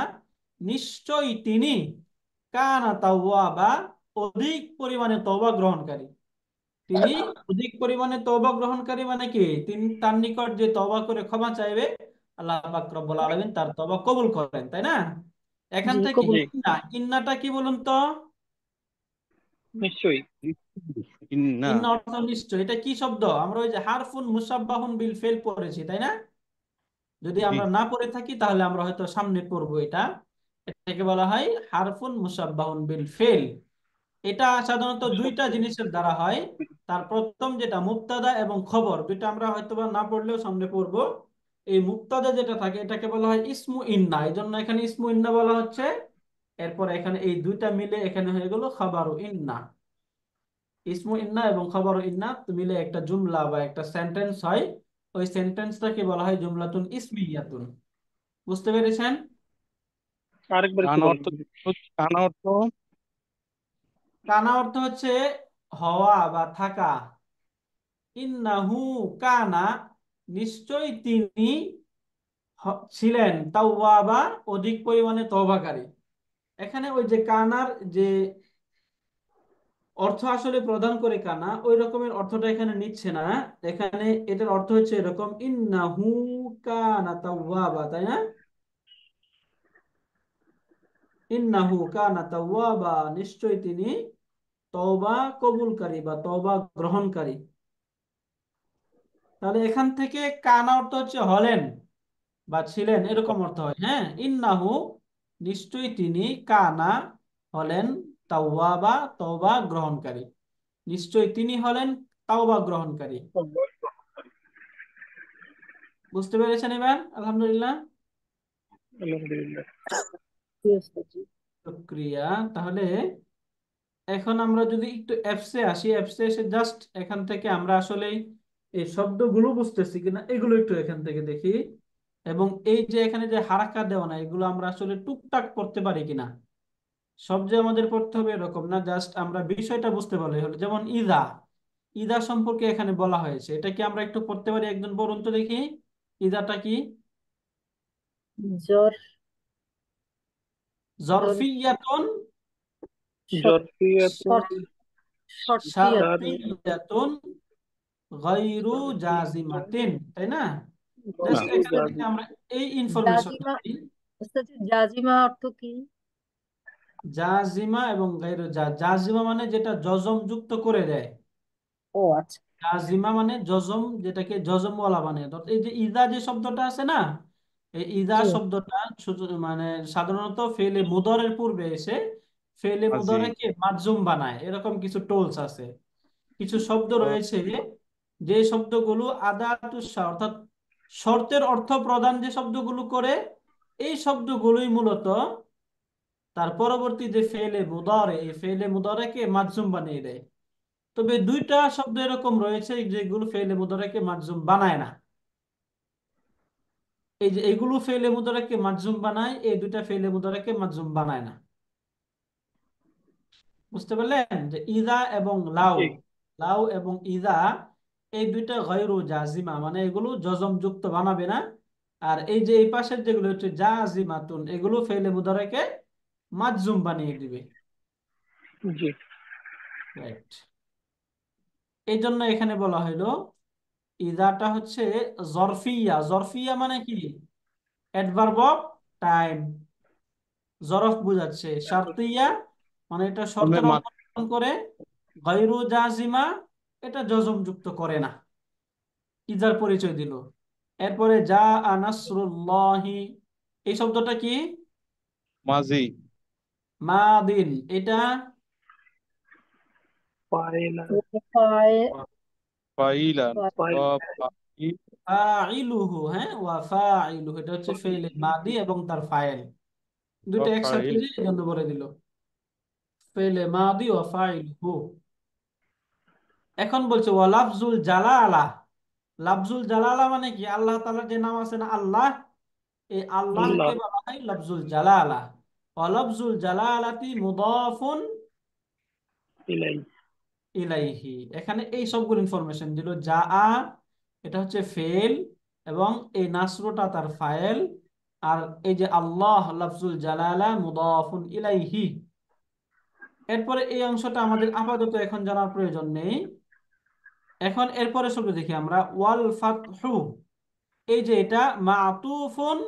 নিশ্চয়ই তিনি, কানা তাওয়াবা, অধিক পরিমাণে তওবা গ্রহণকারী। তিনি অধিক পরিমাণে তওবা গ্রহণকারী মানে কি? তিনি তার নিকট যে তওবা করে ক্ষমা চাইবে, আল্লাহ পাক রব্বুল আলামিন তার তওবা কবুল করেন, তাই না? এখান জি থেকে কবুল। জি ইন্না, ইন্নাটা কি বলুন তো? নিশ্চয়ই। ইন্না। ইন্না অর্থ নিশ্চয়, এটা কি শব্দ? আমরা ওই যে হারফুন মুসাব্বাহুন বিল ফেল পড়েছি, তাই না? যদি জি। আমরা না পড়ে থাকি তাহলে আমরা হয়তো সামনে পড়বো এটা। এটাকে বলা হয় হারফুন মুসাব্বাহুন বিল ফেল। এটা সাধারণত দুইটা জিনিসের দ্বারা হয়। তার প্রথম যেটা মুবতাদা এবং খবর, দুইটা আমরা হয়তোবা না পড়লেও সামনে পড়বো। এই মুবতাদা যেটা থাকে এটাকে বলা হয় ইসমু ইন্না, এই জন্য এখানে ইসমু ইন্না বলা হচ্ছে। এরপর এখানে এই দুইটা মিলে এখানে হয়ে গেল খাবারু ইন্না। ইসমু ইন্না এবং খবর ইন্না মিলে একটা জুমলা বা একটা সেন্টেন্স হয়। ওই সেন্টেন্সটাকে বলা হয় জুমলাতুন ইসমিয়াতুন। বুঝতে পেরেছেন? আরেকবার একটু কানা বলেন। অর্থ, কানা অর্থ। কানা অর্থ হচ্ছে হওয়া বা থাকা। ইন্নাহু কানা, নিশ্চয়ই তিনি ছিলেন, তাওয়াবা, অধিক পরিমাণে তওবাকারী। এখানে ওই যে কানার যে অর্থ আসলে প্রদান করে কানা, ওই রকমের অর্থটা এখানে নিচ্ছে না। এখানে এটার অর্থ হচ্ছে এরকম, ইন্নাহু কানা তাওয়াবা, তাই না? ইন্নাহু কানা তাওয়াবা, নিশ্চয়ই তিনি তওবা কবুলকারী বা তওবা গ্রহণকারী। তাহলে এখান থেকে কানা অর্থ হচ্ছে হলেন বা ছিলেন, এরকম অর্থ হয়। হ্যাঁ, ইন্নাহু নিশ্চয়ই তিনি, কানা হলেন, তাওয়াবা তওবা গ্রহণকারী, নিশ্চয়ই তিনি হলেন তাওবা গ্রহণকারী। বুঝতে পেরেছেন এবার? আলহামদুলিল্লাহ। আলহামদুলিল্লাহ। Yes, জি। শুকরিয়া। তাহলে এখন আমরা যদি একটু অ্যাপসে আসি, অ্যাপসে এসে জাস্ট এখান থেকে আমরা আসলে এই শব্দগুলো বুঝতেছি কিনা এগুলো একটু এখান থেকে দেখি, এবং এই যে এখানে যে হারাকা দেওয়া না এগুলো আমরা আসলে টুকটাক করতে পারি কিনা। সব যে আমাদের পড়তে হবে এরকম না, জাস্ট আমরা বিষয়টা বুঝতে পারলে হলো। যেমন ইদা, ইদা সম্পর্কে এখানে বলা হয়েছে, এটা কি আমরা একটু পড়তে পারি? একজন বলুন তো দেখি ইদাটা কি। জ্বর, জ্বর, জরফিয়াতুন জরফিয়াতুন শর্তিয়াতুন, শারতিয়াতুন গায়রু জাজিমাতিন, তাই না? জাস্ট গায়রু এখান থেকে জাজিম। আমরা এই ইনফরমেশনটা জাজিমা, পাই। ওস্তাদ জি, জাজিমা অর্থ কি? জাজিমা এবং গায়রু জাজিমা মানে যেটা জজম যুক্ত করে দেয়। ও আচ্ছা, জাজিমা মানে জজম, যেটাকে জজমওয়ালা বানিয়ে। অর্থাৎ এই যে ইদা যে শব্দটা আছে না, এই ইদা জি, শব্দটা মানে সাধারণত ফেলে মুদরের পূর্বে এসে ফেলে মাঝি মুদরেকে মাজুম বানায়, এরকম কিছু টোলস আছে। কিছু শব্দ ও রয়েছে যে শব্দগুলো আদাতুস অর্থাৎ শর্তের অর্থ প্রদান যে শব্দগুলো করে, এই শব্দগুলোই মূলত তার পরবর্তী যে ফেলে মুদারে, এই ফেলে মুদারেকে মাজুম বানিয়ে দেয়। তবে দুইটা শব্দ এরকম রয়েছে যেগুলো ফেলে মুদারেকে মাজুম বানায় না। এই যে এগুলো ফেলে মুদারেকে মাজুম বানায়, এই দুইটা ফেলে মুদারেকে মাজুম বানায় না। বুঝতে পারলেন যে ইদা এবং লাউ, জি লাউ এবং ইদা এই দুইটা গায়রু জাজিমা, মানে এগুলো জজম যুক্ত বানাবে না। আর এই যে এই পাশের যেগুলো হচ্ছে জাজিমাতুন, এগুলো ফেলে মুদারেকে মাজুম বানিয়ে দিবে। জি। রাইট। এই জন্য এখানে বলা হইলো ইদাটা হচ্ছে জরফিয়া। জরফিয়া মানে কি? অ্যাডভার্ব অফ টাইম, জরফ বোঝাচ্ছে। শারতিয়া মানে এটা শর্তের মা- অবলম্বন করে। গায়রু জাজিমা এটা জজম যুক্ত করে না, ইজার পরিচয় দিল। এরপরে যা নাসরুল্লাহি, এই শব্দটা কি? মাঝি মাদিন, এটা ফাইলা ফায়ে- ফাইলান ফাইল ফাইলুহু। হ্যাঁ, ওয়া ফাইলুহু এটা হচ্ছে ফেইলে মাদি এবং তার ফাইল দুইটা একসাথে, ফাইল যে এই জন্য বলে দিল ফেইলে মাদি ওয়া ফাইলুহু। এখন বলছে ওয়া লাফজুল জালালা। লাফজুল জালালা মানে কি? আল্লাহ তাআলার যে নাম আছে না আল্লাহ, এই আল্লাহকে আল্লাহ বলা হয় লাফজুল জালালা। ওয়া লাফজুল জালালাতি মুদাফুন ইলাই। ইলাইহি। এখানে এই সবগুলো ইনফরমেশন দিল। যা এটা হচ্ছে ফেল, এবং এই নাসরুটা তার ফাইল, আর এই যে আল্লাহ লাফজুল জালালা মুদাফুন ইলাইহি। এরপরে এই অংশটা আমাদের আপাতত এখন জানার প্রয়োজন নেই। এখন এরপরে শব্দ দেখি আমরা, ওয়াল ফাতহু। এই যে এটা মাতুফুন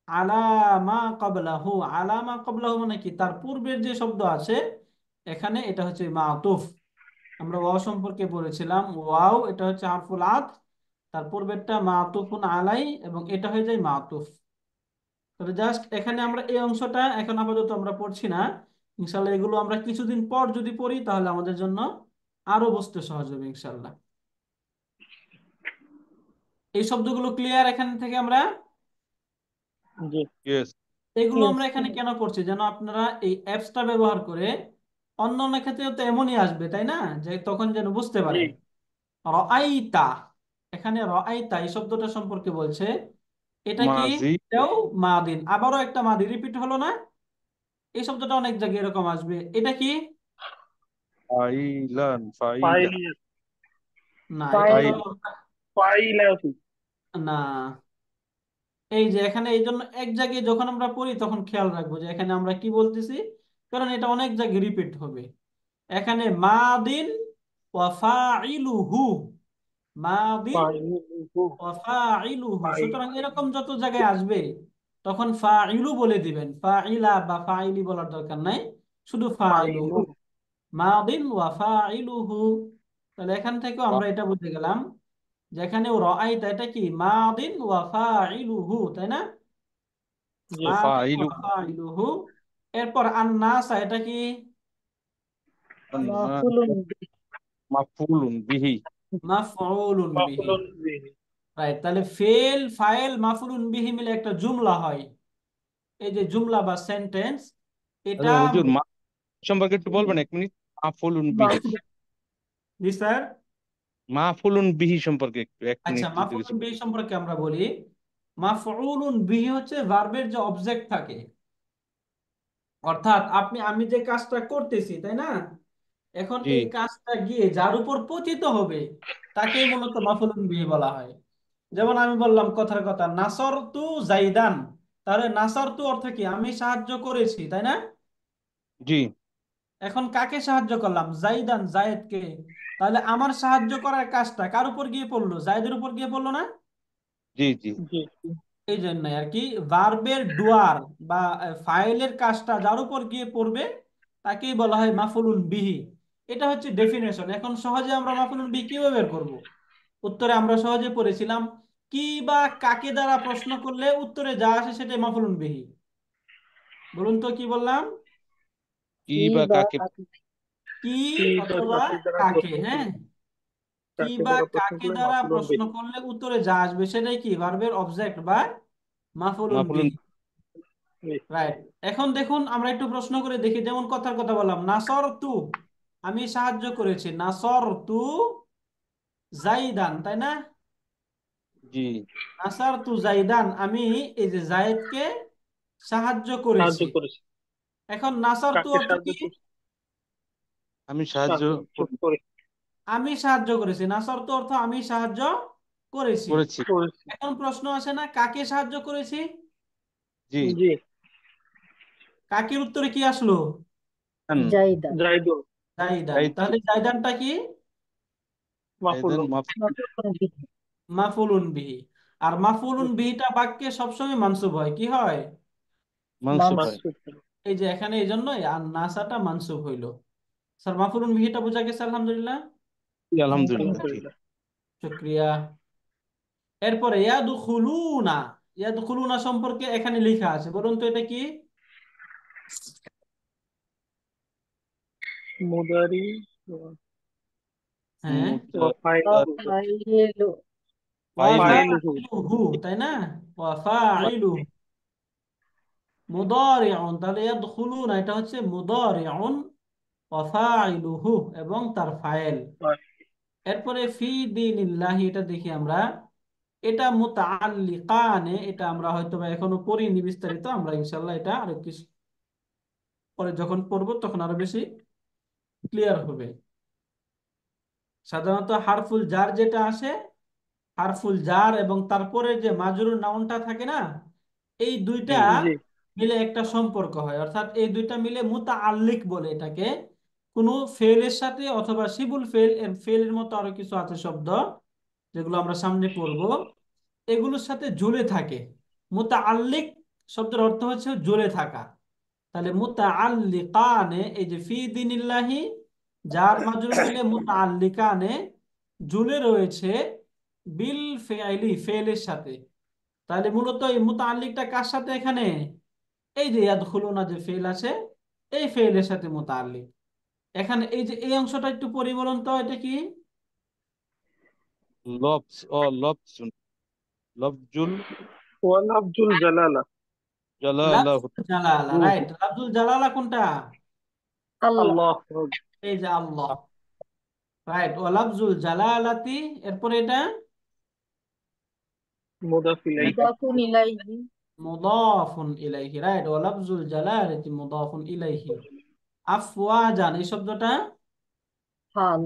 আলা মা ক্বাবলাহু। আলা মা ক্বাবলাহু মানে কি? তার পূর্বের যে শব্দ আছে এখানে, এটা হচ্ছে মাতুফ। আমরা ওয়াও সম্পর্কে পড়েছিলাম, ওয়াও এটা হচ্ছে হারফুল আতফ, তার পূর্বেরটা মাতুফুন আলাই, এবং এটা হয়ে যায় মাতুফ। তবে জাস্ট এখানে আমরা এই অংশটা এখন আপাতত আমরা পড়ছি না, ইনশাল্লাহ এগুলো আমরা কিছুদিন পর যদি পড়ি তাহলে আমাদের জন্য আরো বুঝতে সহজ হবে ইনশাল্লাহ। এই শব্দগুলো ক্লিয়ার এখান থেকে আমরা? জি ইয়েস এগুলো yes, আমরা এখানে কেন করছি? যেন আপনারা এই অ্যাপসটা ব্যবহার করে অন্য অন্য ক্ষেত্রেও তো এমনই আসবে, তাই না? যে তখন যেন বুঝতে জি পারেন। রাআইতা, এখানে রাআইতা এই শব্দটা সম্পর্কে বলছে, এটা কি? মাঝি এটাও মাদিন, আবারও একটা মাদি রিপিট হলো না? এই শব্দটা অনেক জায়গায় এরকম আসবে। এটা কি? ফাইলান ফাইলা ফাইল না, এটা তো ফায়ে- ফাইল ফাইলাতু। না। এই যে এখানে এই জন্য এক জায়গায় যখন আমরা পড়ি তখন খেয়াল রাখবো যে এখানে আমরা কি বলতেছি, কারণ এটা অনেক জায়গায় রিপিট হবে। এখানে মাদিন ওয়া ফাইলুহু, মাদিন ফাইলুহু ওয়া ফাইলুহু, ফাইল সুতরাং এরকম যত জায়গায় আসবে তখন ফাইলু বলে দিবেন, ফাইলা বা ফাইলি বলার দরকার নাই, শুধু ফাইলুহু। ফাইলু। মাদিন ওয়া ফাইলুহু। তাহলে এখান থেকেও আমরা এটা বুঝে গেলাম যে এখানে রাআইতা এটা কি? মাদিন ওয়া ফাইলুহু, তাই না? জি মাদিন ফাইলু ওয়া ফাইলুহু। এরপর আন-নাসা এটা কি? মাফুলুন বিহি, মাফুলুন বিহি মাফউলুন বিহি। মাফুলুন বিহি। রাইট, তাহলে ফেল ফাইল মাফউলুন বিহি মিলে একটা জুমলা হয়। এই যে জুমলা বা সেন্টেন্স, এটা আচ্ছা হুজুর, মা সম্পর্কে একটু বলবেন 1 মিনিট? মাফুলুন বিহি, জি স্যার। মাফুলুন বিহি সম্পর্কে একটু 1 মিনিট আচ্ছা, যদি কিছু। মাফউলুন বিহি সম্পর্কে আমরা বলি। মাফউলুন বিহি হচ্ছে ভার্বের যে অবজেক্ট থাকে, অর্থাৎ আমি যে কাজটা করতেছি, তাই না? এখন জি এই কাজটা গিয়ে যার উপর পতিত হবে তাকেই মূলত মাফউলুন বিহি বলা হয়। যেমন আমি বললাম কথার কথা, নাসরতু জাইদান, তাহলে নাসরতু অর্থ কি? আমি সাহায্য করেছি, তাই না? জি এখন কাকে সাহায্য করলাম? জাইদান, জায়েদকে। তাহলে আমার সাহায্য করার কাজটা কার উপর গিয়ে পড়লো? জায়েদের উপর গিয়ে পড়লো না? জি জি জি এই জন্যই আর কি, ভার্বের ডুয়ার বা ফাইলের কাজটা যার উপর গিয়ে পড়বে তাকেই বলা হয় মাফুলুন বিহি। এটা হচ্ছে ডেফিনেশন। এখন সহজে আমরা মাফুলুন বিহি কিভাবে বের করব? উত্তরে আমরা সহজে পড়েছিলাম, কি বা কাকে দ্বারা প্রশ্ন করলে উত্তরে যা আসে সেটাই মাফুলুন বিহি। বলুন তো কি বললাম? কি কি বা বা কাকে। কাকে, কি কি বা অথবা কাকে দ্বারা কাকে, প্রশ্ন হ্যাঁ, করলে, কি কাকে বা দ্বারা প্রশ্ন কাকে করলে দ্বারা মাফুলুন প্রশ্ন বিহি। করলে উত্তরে যা আসবে সেটাই কি? ভার্বের অবজেক্ট বা মাফুলুন মাফুলুন বিহি। রাইট। এখন দেখুন আমরা একটু প্রশ্ন করে দেখি, যেমন কথার কথা বললাম নাসর তু, আমি সাহায্য করেছি, নাসর তু জাইদান, তাই না? জি নাসার তু জাইদান, আমি এই যে জায়েদকে সাহায্য সাহায্য করেছি। করেছে। এখন নাসার তু কাকে অর্থ সাহায্য কি? করছে? আমি সাহায্য করে আমি সাহায্য করেছি। নাসার তু অর্থ আমি সাহায্য করেছি। করেছি। করেছে। এখন প্রশ্ন আসে না, কাকে সাহায্য করেছি? জি জি কাকের উত্তরে কি আসলো? জাইদান, জাইদুল, জাইদান। জাইদ তাহলে জাইদানটা কি? জাইদান মাফুলুন, মাফউলুন বিহি, মাফুলুন বিহি। আর মাফুলুন বিহিটা বাক্যে সবসময় মানসুব হয়, কি হয়? মানসুব হয়। মাসুদ। এই যে এখানে এই জন্যই আর নাসাটা মানসুব হইলো। স্যার মাফুলুন বিহিটা বোঝা গেছে? আলহামদুলিল্লাহ। জি, আলহামদুলিল্লাহ জি। আলহামদুলিল্লাহ। শুক্রিয়া। এরপরে ইয়াদখুলুনা, ইয়াদখুলুনা সম্পর্কে এখানে লেখা আছে, বলুন তো এটা কি? মুদারি হ্যাঁ, ও ফাইলু, ফাইলু, ফাইলু ফাইলুহু। ওয়াফাইলুহু, তাই না? ওয়াফাইলুহু মুদারিউন, তাহলে ইয়াদখুলুনা এটা হচ্ছে মুদারিউন, ওয়াফাইলুহু এবং তার ফাইল। এরপরে ফি দীনিল্লাহি, এটা দেখি আমরা, এটা মুতাআল্লিকানে, এটা আমরা হয়তো বা এখনো পড়িনি বিস্তারিত, আমরা ইনশাআল্লাহ এটা আরো কিছু পরে যখন পড়বো তখন আরো বেশি ক্লিয়ার হবে। সাধারণত হারফুল জার যেটা আসে, হারফুল জার এবং তারপরে যে মাজরুর নাউনটা থাকে না, এই দুইটা জি জি মিলে একটা সম্পর্ক হয়, অর্থাৎ এই দুইটা মিলে মুতাআল্লিক বলে এটাকে। কোনো ফেলের সাথে অথবা শিবুল ফেল, এর ফেলের মতো আরো কিছু আছে শব্দ যেগুলো আমরা সামনে পড়বো, এগুলোর সাথে ঝুলে থাকে। মুতাআল্লিক শব্দের অর্থ হচ্ছে ঝুলে থাকা। তাহলে মুতাআল্লিকানে, এই যে ফি দীনিল্লাহি, যার মাজরুর মিলে মুতাআল্লিকানে, ঝুলে রয়েছে বিল ফেইলি, ফেলের সাথে। তাহলে মূলত এই মুতাআল্লিকটা কার সাথে এখানে? এই যে ইয়াদখুলুনা যে ফেল আছে, এই ফেলের সাথে মুতাআল্লিক। এখানে এই যে এই অংশটা একটু পড়ি, বলুন তো এটা কি? লফজ ও লফজুন, লফজুল ওয়া লাফজুল জালালা, জালালাহু। লাফজুল জালালা, রাইট। লাফজুল জালালা কোনটা? আল্লাহ, আল্লাহ, এই যে আল্লাহ, রাইট। ও লাফজুল জালালাতি, এরপরে এটা মুদাফ ইলাইহি। মুদাফুন ইলাইহি, মুদাফুন ইলাইহি, রাইট। ও লাফজুল জালালাতি মুদাফুন ইলাইহি। আফওয়াজান, এই শব্দটা হাল,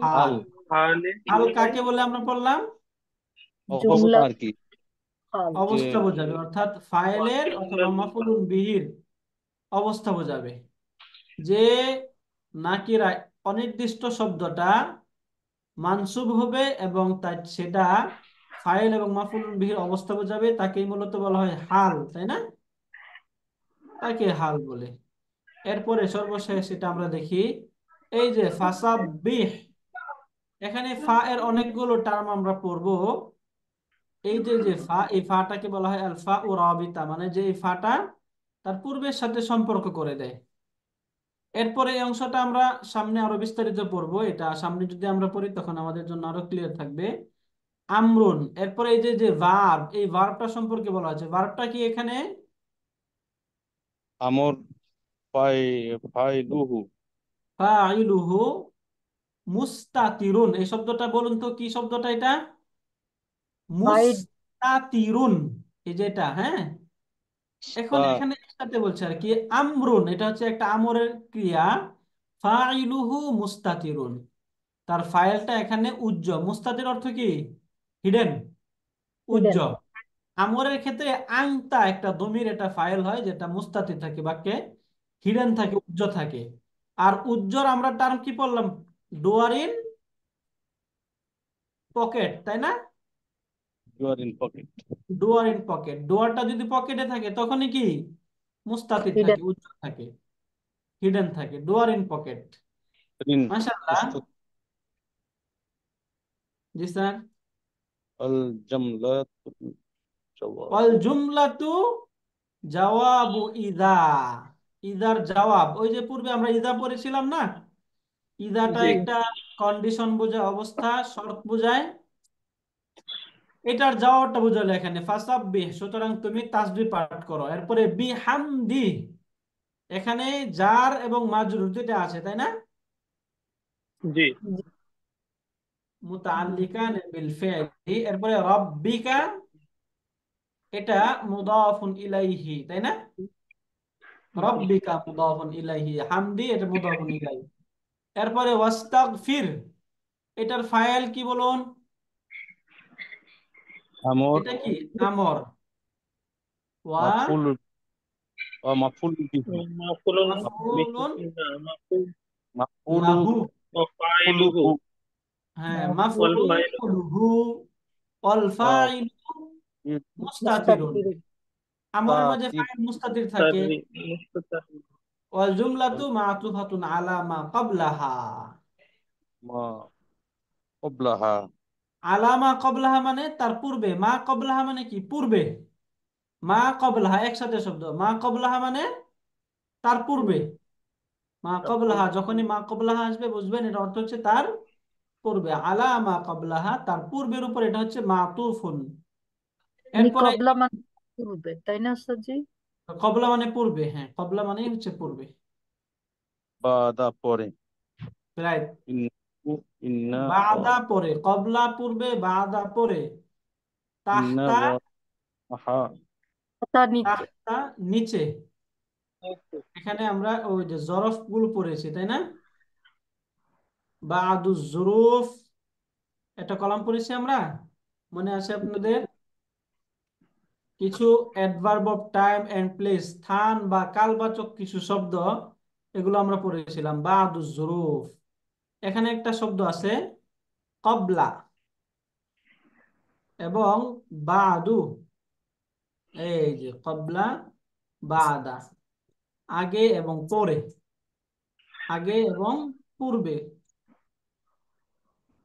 হাল। হাল হালে, হাল কাকে বলে আমরা বললাম? অবস্থা জুমলা, আর কি, হাল, যে অবস্থা বোঝাবে, অর্থাৎ ফাইলের অথবা মাফউলুন বিহির অবস্থা বোঝাবে। যে নাকিরা অনির্দিষ্ট শব্দটা মানসুব হবে এবং সেটা ফাইল এবং মাফউলুন বিহির অবস্থা বোঝাবে, তাকেই মূলত বলা হয় হাল, তাই না? তাকে হাল বলে। এরপরে সর্বশেষ এটা আমরা দেখি, এই যে ফাসাব্বিহ, এখানে ফা এর অনেকগুলো টার্ম আমরা পড়বো। এই যে যে ফা, এই ফাটাকে বলা হয় আল ফা ও রাবিতা, মানে যে এই ফাটা তার পূর্বের সাথে সম্পর্ক করে দেয়। এরপরে এই অংশটা আমরা সামনে আরো বিস্তারিত পড়বো, এটা সামনে যদি আমরা পড়ি তখন আমাদের জন্য আরো ক্লিয়ার থাকবে। আমরুন, এরপরে এই যে যে ভার্ব, এই ভার্বটা সম্পর্কে বলা আছে। ভার্বটা কি এখানে? আমর ফাই ফাইলুহু ফাইলুহু মুস্তাতিরুন, এই শব্দটা বলুন তো কি শব্দটা এটা? ফাইড মুস্তাতিরুন, এই যে এটা, হ্যাঁ। এখন তা এখানে একসাথে বলছে আর কি, আমরুন এটা হচ্ছে একটা আমরের ক্রিয়া, ফাইলুহু মুস্তাতিরুন, তার ফাইলটা এখানে উজ্জ্বল। মুস্তাতির অর্থ কি? Hidden, hidden. উজ্জ্বল। আমরের ক্ষেত্রে আংতা একটা দমির এটা ফাইল হয় যেটা মুস্তাতির থাকে বাক্যে, হিডেন থাকে, উজ্জ্বল থাকে। আর উজ্জ্বল আমরা টার্ম কি পড়লাম? ডোয়ার ইন পকেট, তাই না? You are in pocket. Drawer in pocket, ডোয়ারটা যদি পকেটে থাকে তখনই কি মুস্তাতির হিডেন। থাকে, উজ্জ্বল থাকে, হিডেন থাকে, ডোয়ার ইন পকেট। ইন মাশাআল্লাহ। জি স্যার। আল জামলাত জওয়াব ওয়াল জুমলাতু জাওয়াবু ইদা, ইদার জবাব, ওই যে পূর্বে আমরা ইদা পড়েছিলাম না, ইদাটা জি একটা কন্ডিশন বোঝায়, অবস্থা, শর্ত বোঝায়। এটার জবাবটা বুঝালো এখানে ফাসাব্বিহ, সুতরাং তুমি তাসবিহ পাঠ করো। এরপরে বিহামদি, এখানে জার এবং মাজরুর দুইটা আছে, তাই না? জি জি। মুতাআল্লিকান বিল ফি'লি। এরপরে রাব্বিকা, এটা মুদাফুন ইলাইহি, তাই না? রাব্বিকা মুদাফুন ইলাইহি, হামদি এটা মুদাফুন ইলাইহি। এরপরে ওয়াস্তাগফির, এটার ফাইল কি বলুন? আমর এটা কি? আমর। ওয়া মাফুল মাফুল বিহি মাফুলুন বিহি মাফউলুন না মাফুল মাফুলু লাহু, ফাইলুহু মাফুলুহু হ্যাঁ, ওয়াল মাফউলুন ফাইলুহু মাফউলুহু, ওয়াল ফাইলু মুস্তাতিরুন। মুস্তাতির। আমরের মাঝে মুস্তাতির ফাইল মুস্তাতির থাকে। তারি মুস্তাতার ওয়াল জুমলাতু মা'তুফাতুন আলা মা ক্বাবলাহা, মা ক্বাবলাহা আলা মা ক্বাবলাহা মানে তার পূর্বে, মা ক্বাবলাহা মানে কি? পূর্বে। মা ক্বাবলাহা একসাথে শব্দ, মা ক্বাবলাহা মানে তার পূর্বে। মা ক্বাবলাহা, যখনই মা ক্বাবলাহা আসবে বুঝবেন এটা অর্থ হচ্ছে তার পূর্বে। আলা মা ক্বাবলাহা, তার পূর্বের উপর, এটা হচ্ছে মাতুফুন। এরপরে কবলা মানে পূর্বে, তাই না ওস্তাদজি? ক্বাবলা মানে পূর্বে, হ্যাঁ, ক্বাবলা মানেই হচ্ছে পূর্বে, বাদা পরে রাইট। ইন্না ইন্না বাদা পরে, ক্বাবলা পূর্বে, বাদা পরে, ইন্না তাহতা, হা তার নিচে। তাহতা নিচে। এখানে আমরা ওই যে জরফ গুলো পড়েছি, তাই না? বাদু জুরুফ, এটা কলাম পড়েছি আমরা, মনে আছে আপনাদের? কিছু adverb of time and place, স্থান বা কালবাচক কিছু শব্দ, এগুলো আমরা পড়েছিলাম। বাদু জুরুফ, এখানে একটা শব্দ আছে কবলা এবং বাদু, এই যে কবলা, বাদা, আগে এবং পরে, আগে এবং পূর্বে।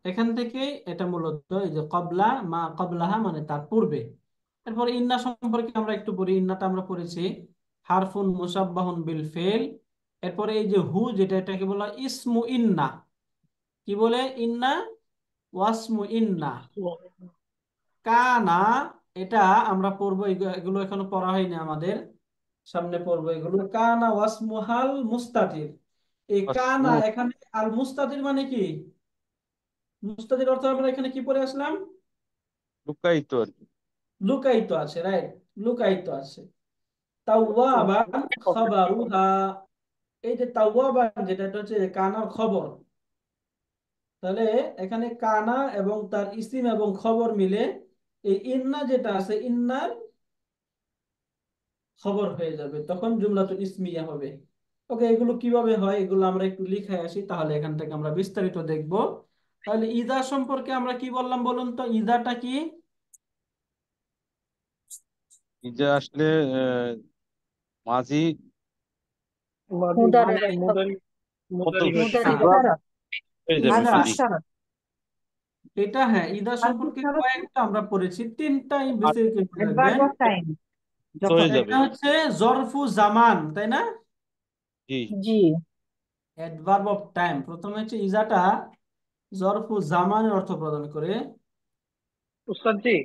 এখান থেকে এটা মূলত এই যে কবলা, মা কবলাহা মানে তার পূর্বে। এরপর ইন্না সম্পর্কে আমরা একটু পড়ি। ইন্নাটা আমরা পড়েছি হারফুন মুসাব্বাহুন বিল ফেল। এরপরে এই যে হু, যেটা, এটাকে বলা হয় ইসমু ইন্না। কি বলে? ইন্না, ওয়াসমু ইন্না। কানা, এটা আমরা পড়বো, এগুলো এখনো পড়া হয়নি আমাদের, সামনে পড়বো এগুলো। কানা ওয়াসমুহাল মুস্তাতির, এই কানা আসমু এখানে, আর মুস্তাতির মানে কি? মুস্তাতির অর্থ আমরা এখানে কি পড়ে আসলাম? লুকায়িত আর কি। লুকায়িত আছে, রাইট, লুকায়িত আছে। তাওয়াবান খাবারুহা, এই যে তাওয়াবান যেটা, এটা হচ্ছে কানার খবর। তাহলে এখানে কানা এবং তার ইসিম এবং খবর মিলে এই ইন্না যেটা আছে, ইন্নার খবর হয়ে যাবে, তখন জুমলাতুল ইসমিয়া হবে। ওকে, এগুলো কিভাবে হয় এগুলো আমরা একটু লিখে আসি, তাহলে এখান থেকে আমরা বিস্তারিত দেখব। তাহলে ইদা সম্পর্কে আমরা কি বললাম বলুন তো, ইদাটা কি? ইজা আসলে মাঝি মুদারে মুদারি মুদারি হয়ে মুদারে যাবে। হবে। ইশারা হয়ে যাবে ইদা, মাঝি। ইশারা এটা হ্যাঁ, ইদা সম্পর্কে কয়েকটা আমরা পড়েছি, তিনটাই আর বেশি করে অ্যাডভার্ব রাখবেন। অফ টাইম, হয়ে যখন যাবে। এটা হচ্ছে জরফু জামান, তাই না? জি জি। অ্যাডভার্ব অফ টাইম, প্রথমে হচ্ছে ইজাটা জরফু জামানের অর্থ প্রদান করে। উস্তাদ জি,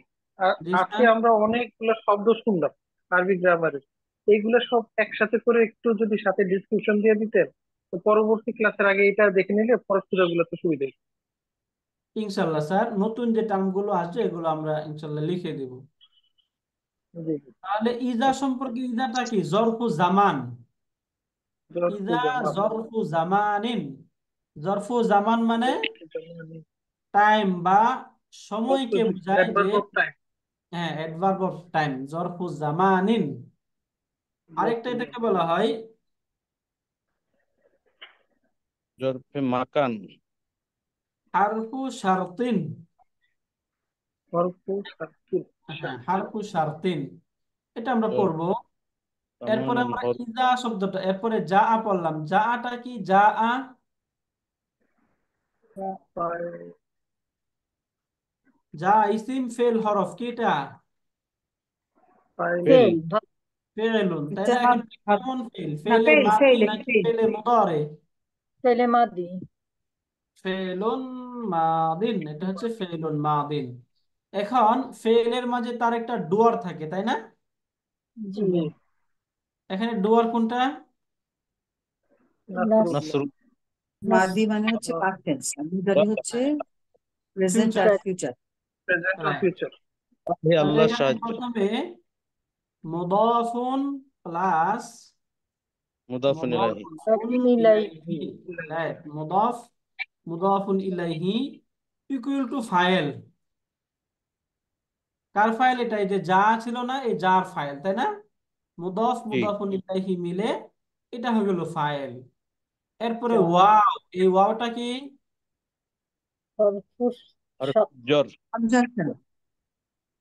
জি আজকে স্যার। আমরা অনেকগুলো শব্দ শুনলাম আরবি গ্রামারের। এইগুলো সব একসাথে করে একটু যদি সাথে ডিসক্রিপশন দিয়ে দিতেন, তো পরবর্তী ক্লাসের আগে এটা দেখে নিলে পড়াশোনা গুলো তো সুবিধা হতো। ইনশাল্লাহ স্যার, নতুন যে টার্মগুলো আসবে এগুলো আমরা ইনশাল্লাহ লিখে দিব। জি জি। তাহলে ইজা সম্পর্কে, ইজাটা কি? জরফু জামান। জরফু ইজা জামান। জরফু জামানিন। জরফু জামান মানে জরফু জামান। টাইম বা সময়কে বোঝায় যে, অ্যাডভার্ব অফ টাইম। হ্যাঁ, অ্যাডভার্ব অফ টাইম, জরফু জামানিন। আরেকটা এটাকে বলা হয় জরফে মাকান। হারফু শারতিন। জরফু সাকিন। হ্যাঁ, হারফু শারতিন, এটা আমরা পড়বো। এরপরে জামানুন আমরা হদ। ইজা শব্দটা, এরপরে যা আ পড়লাম। যা আটা কি? যা আ, যা ইসিম ফেল হরফ, কি এটা? ফেল। ফেল ফেলুন, তাই এটা না? এখন কেমন ফেল? না, ফেলে ফেল মাদি ফেল নাকি ফেল ফেলে মুদারে? ফেলে মাদি। ফেলুন মাদিন, এটা হচ্ছে ফেলুন মাদিন। এখন ফেলের মাঝে তার একটা ডুয়ার থাকে, তাই না? জি। জি। এখানে ডুয়ার কোনটা? নাস নাসরু। নাস মাদি মানে হচ্ছে পাস্ট টেন্স, আর মুদারি হচ্ছে প্রেজেন্ট আর ফিউচার, ফিউচার। প্রেজেন্ট আর রাইট। ফিউচার। হে তাহলে আল্লাহ এখানে সাহায্য। প্রথমে মুদাফুন প্লাস মুদাফুন ইলাইহি। মুদাফুন ইলাইহি। ইলাইহি, রাইট। মুদাফুন ইলাইহি equal to file. Car file এটা? এই যে যা ছিল না, এই যার ফাইল, তাই না? জি। মুদাফুন ইলাইহি মিলে এটা হয়ে গেল ফাইল। এরপরে যা ওয়াও, এই ওয়াওটা কি? হরফু আর সাত জর। কনজাংশন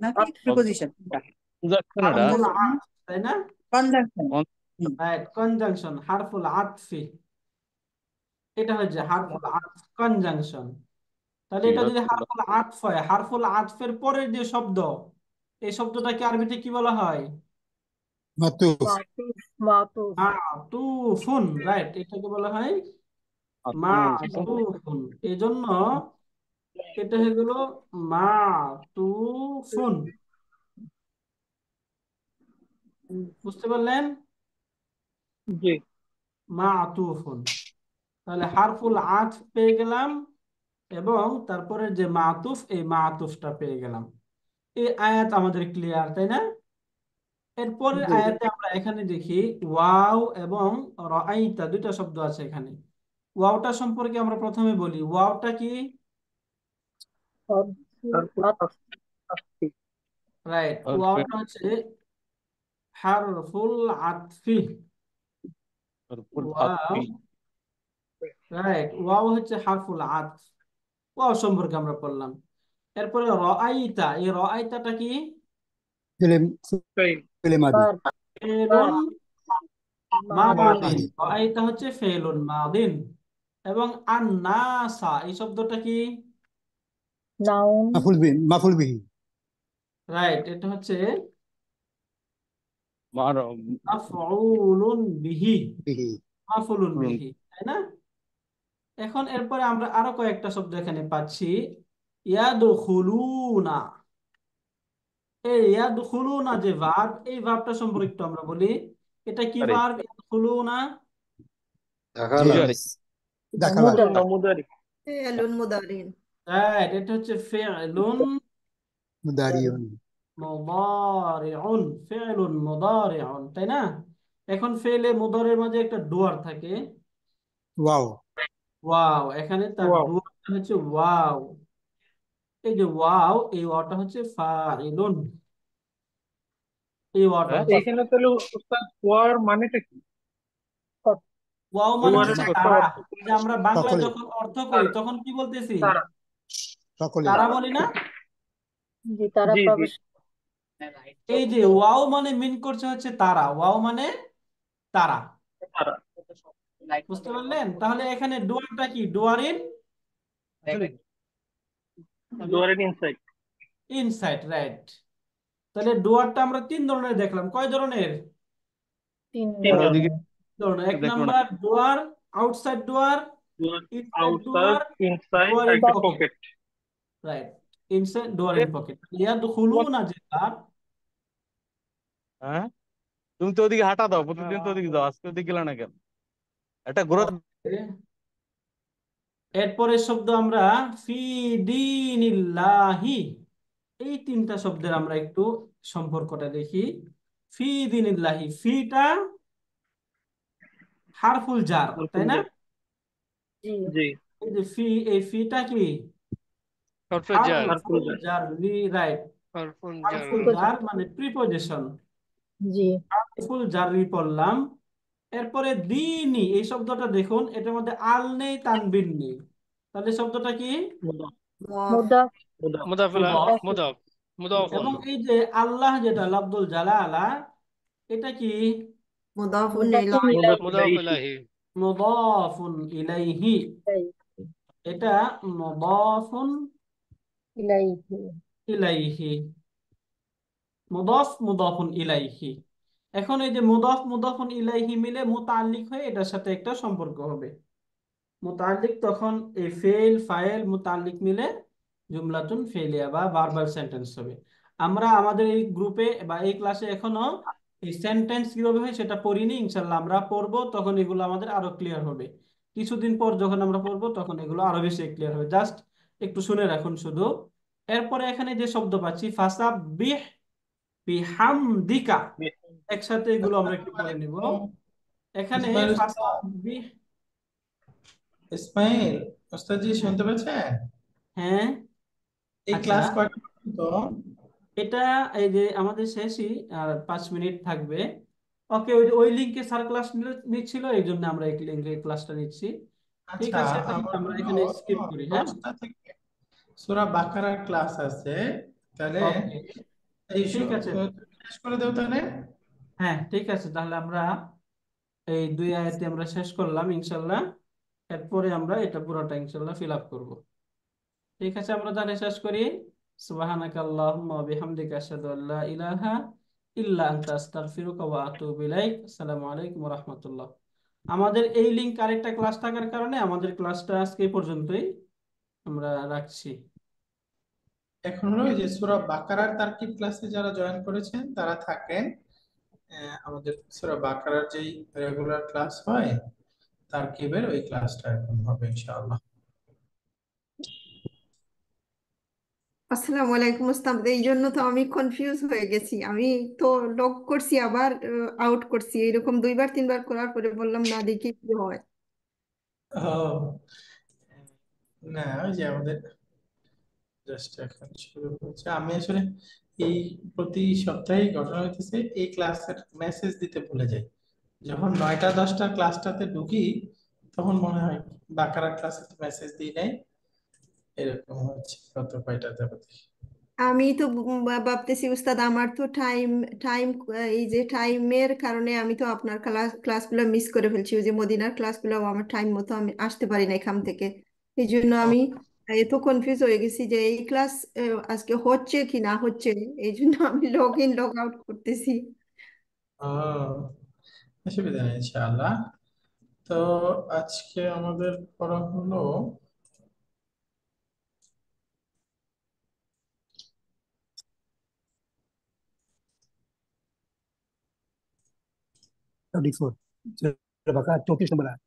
নাকি প্রিপোজিশন? কনজাংশন এটা। হারফুল আতফ, তাই না? কনজাংশন। রাইট, কনজাংশন, হারফুল আতফি, এটা হচ্ছে হারফুল আতফ, কনজাংশন। তাহলে জি এটা যদি বারাকাল্লাহ। হারফুল আতফ হয়, হারফুল আতফের পরের যে শব্দ, এই শব্দটাকে আরবিতে কি বলা হয়? মাতুফ। মাতুফ মাতুফ মাতুফুন, রাইট, এটাকে বলা হয় আতুফুন। মাতুফুন। এই জন্য এটা হয়ে গেল মাতুফুন। বুঝতে পারলেন? জি মাতুফুন। তাহলে হারফুল আতফ পেয়ে গেলাম, এবং তারপরে যে মাতুফ, এই মাতুফটা পেয়ে গেলাম। এই আয়াত আমাদের ক্লিয়ার, তাই না? এরপরের জি। আয়াতে আমরা এখানে দেখি ওয়াও এবং রাআইতা, দুইটা শব্দ আছে এখানে। ওয়াওটা সম্পর্কে আমরা প্রথমে বলি, ওয়াওটা কি? হরফু তারপর আতফ আসছি। রাইট, আর ওয়াওটা হচ্ছে হারফুল আতফি। হারফুল ওয়াও, আতফি। রাইট, ওয়াও হচ্ছে হারফুল আতফ। ওয়াও সম্পর্কে আমরা বললাম। এরপরে রাআইতা, এই রাআইতাটা কি? ফেলে ফাইল। ফেলে মাদি। বার ফেলুন বার মাদি মাদিন। রাআইতা হচ্ছে ফেলুন মাদিন। এবং আন্নাসা, এই শব্দটা কি? নাউন মাফুল বিহি। রাইট, এটা হচ্ছে মার মাফউলুন বিহি, বিহি। মাফউলুন বিহি, তাই না? এখন এরপরে আমরা আরো কয়েকটা শব্দ এখানে পাচ্ছি। ইয়াদখুলুনা, এই ইয়াদখুলুনা যে ভার্ব, এই ভার্বটা সম্পর্কে একটু আমরা বলি। এটা কি আরে ভার্ব? ইয়াদখুলুনা, মুজারি। দাখালা। মুদার মুদারি। فعل مضارع রাইট, এটা হচ্ছে ফি'লুন মুদারিউন। মুদারিউন, ফি'লুন মুদারিউন, তাই না? এখন ফেলে মুদারের মাঝে একটা ডুয়ার থাকে, ওয়াও। ওয়াও। এখানে তার ওয়াও। ডুয়ারটা হচ্ছে ওয়াও। এই যে ওয়াও, এই ওয়াওটা হচ্ছে ফাইলুন, এই ওয়াওটা হ্যাঁ হচ্ছে এখানে তাহলে উস্তাদ ওয়ার মানেটা কি? ওয়াও মানে ওয়ারের হচ্ছে একটা তারা। অর্থ যে আমরা বাংলায় সকলে যখন অর্থ করি তারা। তখন কি বলতেছি? তারা। সকলে। তারা বলি না? জি তারা জি জি। প্রবেশ এই যে ওয়াও মানে মিন করছে হচ্ছে তারা, ওয়াও মানে তারা। তারা। বুঝতে পারলেন? তাহলে এখানে ডুয়ারটা কি? ডুয়ারিন ডোয়ারের ইনসাইড। Inside, right. তাহলে ডুয়ারটা আমরা তিন ধরনের দেখলাম। কয় ধরনের? তিন তিন আর জন। ওদিকে ধরনের। এক দেখলো না। Number drawer, outside drawer, inside outside, drawer, inside, drawer আর ইন একটা pocket. Pocket. Right, inside drawer in pocket. ইয়াদখুলুনা যে ভার্ব, হ্যাঁ তুমি তো ওদিকে হাঁটা দাও, প্রতিদিন তো ওদিকে যাও, আজকে ওদিকে গেলে না কেন? একটা ঘোরা। এরপরে শব্দ আমরা ফি দীনিল্লাহি, এই তিনটা শব্দের আমরা একটু সম্পর্কটা দেখি। ফি দীনিল্লাহি, ফিটা হারফুল জার, তাই না? জি জি এই যে ফি, এই ফিটা কি হরফে জার, হারফুল হারফুল জার। জার, রাইট। হরফুন জার। হারফুল জার মানে প্রিপজিশন, জি হারফুল জারি পড়লাম। এরপরে দিনি, এই শব্দটা দেখুন, এটার মধ্যে আল নেই, তানবিন নেই, তাহলে শব্দটা কি? মুদাফ মুদাফ মুদাফ মুদাফিলা, মুদাফ। মুদাফ, মুদাফুন। এবং এই যে আল্লাহ যেটা লাফদুল জালালা, এটা কি? মুদাফুন মুদাফুন ইলাইহি ইলাইহি। মুদাফ ইলাইহি। ইলাইহি। মুদাফুন ইলাইহি, এটা মুদাফুন ইলাইহি। ইলাইহি, মুদাফ মুদাফুন ইলাইহি। এখন এই যে মুদাফ মুদাফুন ইলাইহি মিলে মুতাআল্লিক হয়ে এটার সাথে একটা সম্পর্ক হবে। মুতাআল্লিক তখন এই ফেল ফাইল মুতাআল্লিক মিলে জুমলাতুন ফেলিয়া বা ভার্বাল সেন্টেন্স হবে। আমরা আমাদের এই গ্রুপে বা এই ক্লাসে এখনো এই সেন্টেন্স কিভাবে হয় সেটা পড়িনি, ইনশাল্লাহ আমরা পড়বো, তখন এগুলো আমাদের আরো ক্লিয়ার হবে। কিছুদিন পর যখন আমরা পড়বো তখন এগুলো আরো বেশি ক্লিয়ার হবে, জাস্ট একটু শুনে রাখুন শুধু। এরপরে এখানে যে শব্দ পাচ্ছি ফাসাব্বিহ বিহামদিকা, একসাথে এগুলো আমরা একটু পড়ে নিব। এখানে ইসমাইল ফাসাব্বিহ, ইসমাইল ওস্তাদ জি শুনতে পাচ্ছেন? হ্যাঁ এই আচ্ছা, ক্লাস কয়টা পর্যন্ত? এটা এই যে আমাদের শেষই, আর 5 মিনিট থাকবে। ওকে, ওই যে ওই লিঙ্কে স্যার ক্লাস নিচ্ছিল, এই জন্য আমরা এই লিঙ্কে ক্লাসটা নিচ্ছি। ঠিক আচ্ছা, আছে, তাহলে আমার আমরা হলো এখানে স্কিপ করি, হ্যাঁ। 10টা থেকে সূরা বাকারার ক্লাস আছে, তাহলে ওকে, এই ঠিক আছে, শেষ করে দেও তাহলে। হ্যাঁ ঠিক আছে, তাহলে আমরা এই 2 আয়াতে আমরা শেষ করলাম ইনশাল্লাহ। এরপরে আমরা এটা পুরোটা ইনশাল্লাহ ফিল আপ করবো। ঠিক আছে, আমরা তাহলে শেষ করি। সুবহানাকা আল্লাহুম্মা ওয়া বিহামদিকা আশহাদু আল্লা ইলাহা ইল্লা আনতা আস্তাগফিরুকা ওয়া আতুবু ইলাইক। আসসালামু আলাইকুম ওয়া রাহমাতুল্লাহ। আমাদের এই লিংক আরেকটা ক্লাস থাকার কারণে আমাদের ক্লাসটা আজকে এই পর্যন্তই আমরা রাখছি। এখন হলো এই যে সূরা বাকারার তারকিব ক্লাসে যারা জয়েন করেছেন তারা থাকেন, আমাদের সূরা বাকারার যেই রেগুলার ক্লাস হয় তারকিবের ওই ক্লাসটা এখন হবে ইনশাআল্লাহ। আসসালামু আলাইকুম ওস্তাদ, এই জন্য তো আমি কনফিউজ হয়ে গেছি। আমি তো লক করছি, আবার আউট করছি, এরকম 2 বার 3 বার করার পরে বললাম না, দেখি কি হয়। ও না, ওই যে আমাদের জাস্ট এখন শুরু হচ্ছে। আমি আসলে এই প্রতি সপ্তাহে ঘটনা হইতেছে, এই ক্লাসের মেসেজ দিতে ভুলে যাই। যখন 9টা 10টা ক্লাসটাতে ঢুকি তখন মনে হয় বাকারা ক্লাসে মেসেজ দিই নাই, এরকম হচ্ছে কত কয়টাতে হচ্ছে। আমি তো ভাবতেছি উস্তাদ, আমার তো টাইম টাইম এই যে টাইমের কারণে আমি তো আপনার ক্লাসগুলো মিস করে ফেলছি। ওই যে মদিনার ক্লাসগুলো আমার টাইম মতো আমি আসতে পারি না এখান থেকে। এই জন্য আমি এত কনফিউজ হয়ে গেছি যে এই ক্লাস আজকে হচ্ছে কি না হচ্ছে। এই জন্য আমি লগ ইন লগ আউট করতেছি। ও, অসুবিধা নেই ইনশাআল্লাহ। তো আজকে আমাদের পড়া হলো বাকারা 34 নম্বর আয়াত।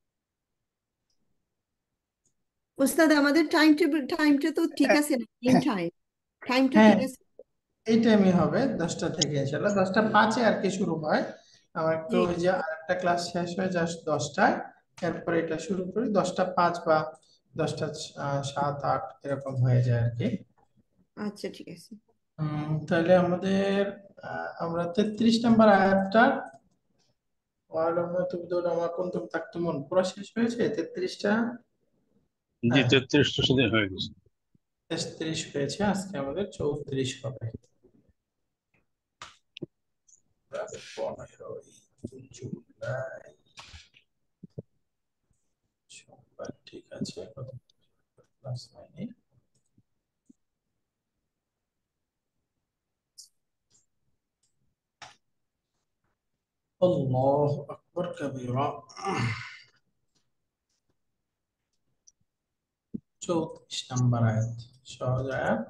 উস্তাদ, আমাদের টাইমটা তো ঠিক আছে না? টাইমটা হ্যাঁ, ঠিক আছে? এই টাইমে হবে 10টা থেকে ইনশাআল্লাহ। 10টা 5-এ আর কি শুরু হয়। আমার একটু জি, ওই যে আরেকটা ক্লাস শেষ হয়ে জাস্ট 10টায়, এরপরে এটা শুরু করি 10টা 5 বা 10টা 7-8 এরকম হয়ে যায় আর কি। আচ্ছা ঠিক আছে। তাহলে আমাদের আমরা 33 নম্বর আয়াতটা ওয়ালামা তুবদুনা মা কুনতুম তাকতুমুন পুরো শেষ হয়েছে 33টা। জি, হ্যাঁ, 33টা সাথে হয়ে গেছে। 33 হয়েছে, আজকে আমাদের 34 হবে। 15ই জুলাই সোমবার, ঠিক আছে, ক্লাস হয়নি। আল্লাহু আকবার কাবীরা। 34 নম্বর আয়াত, সহজ আয়াত।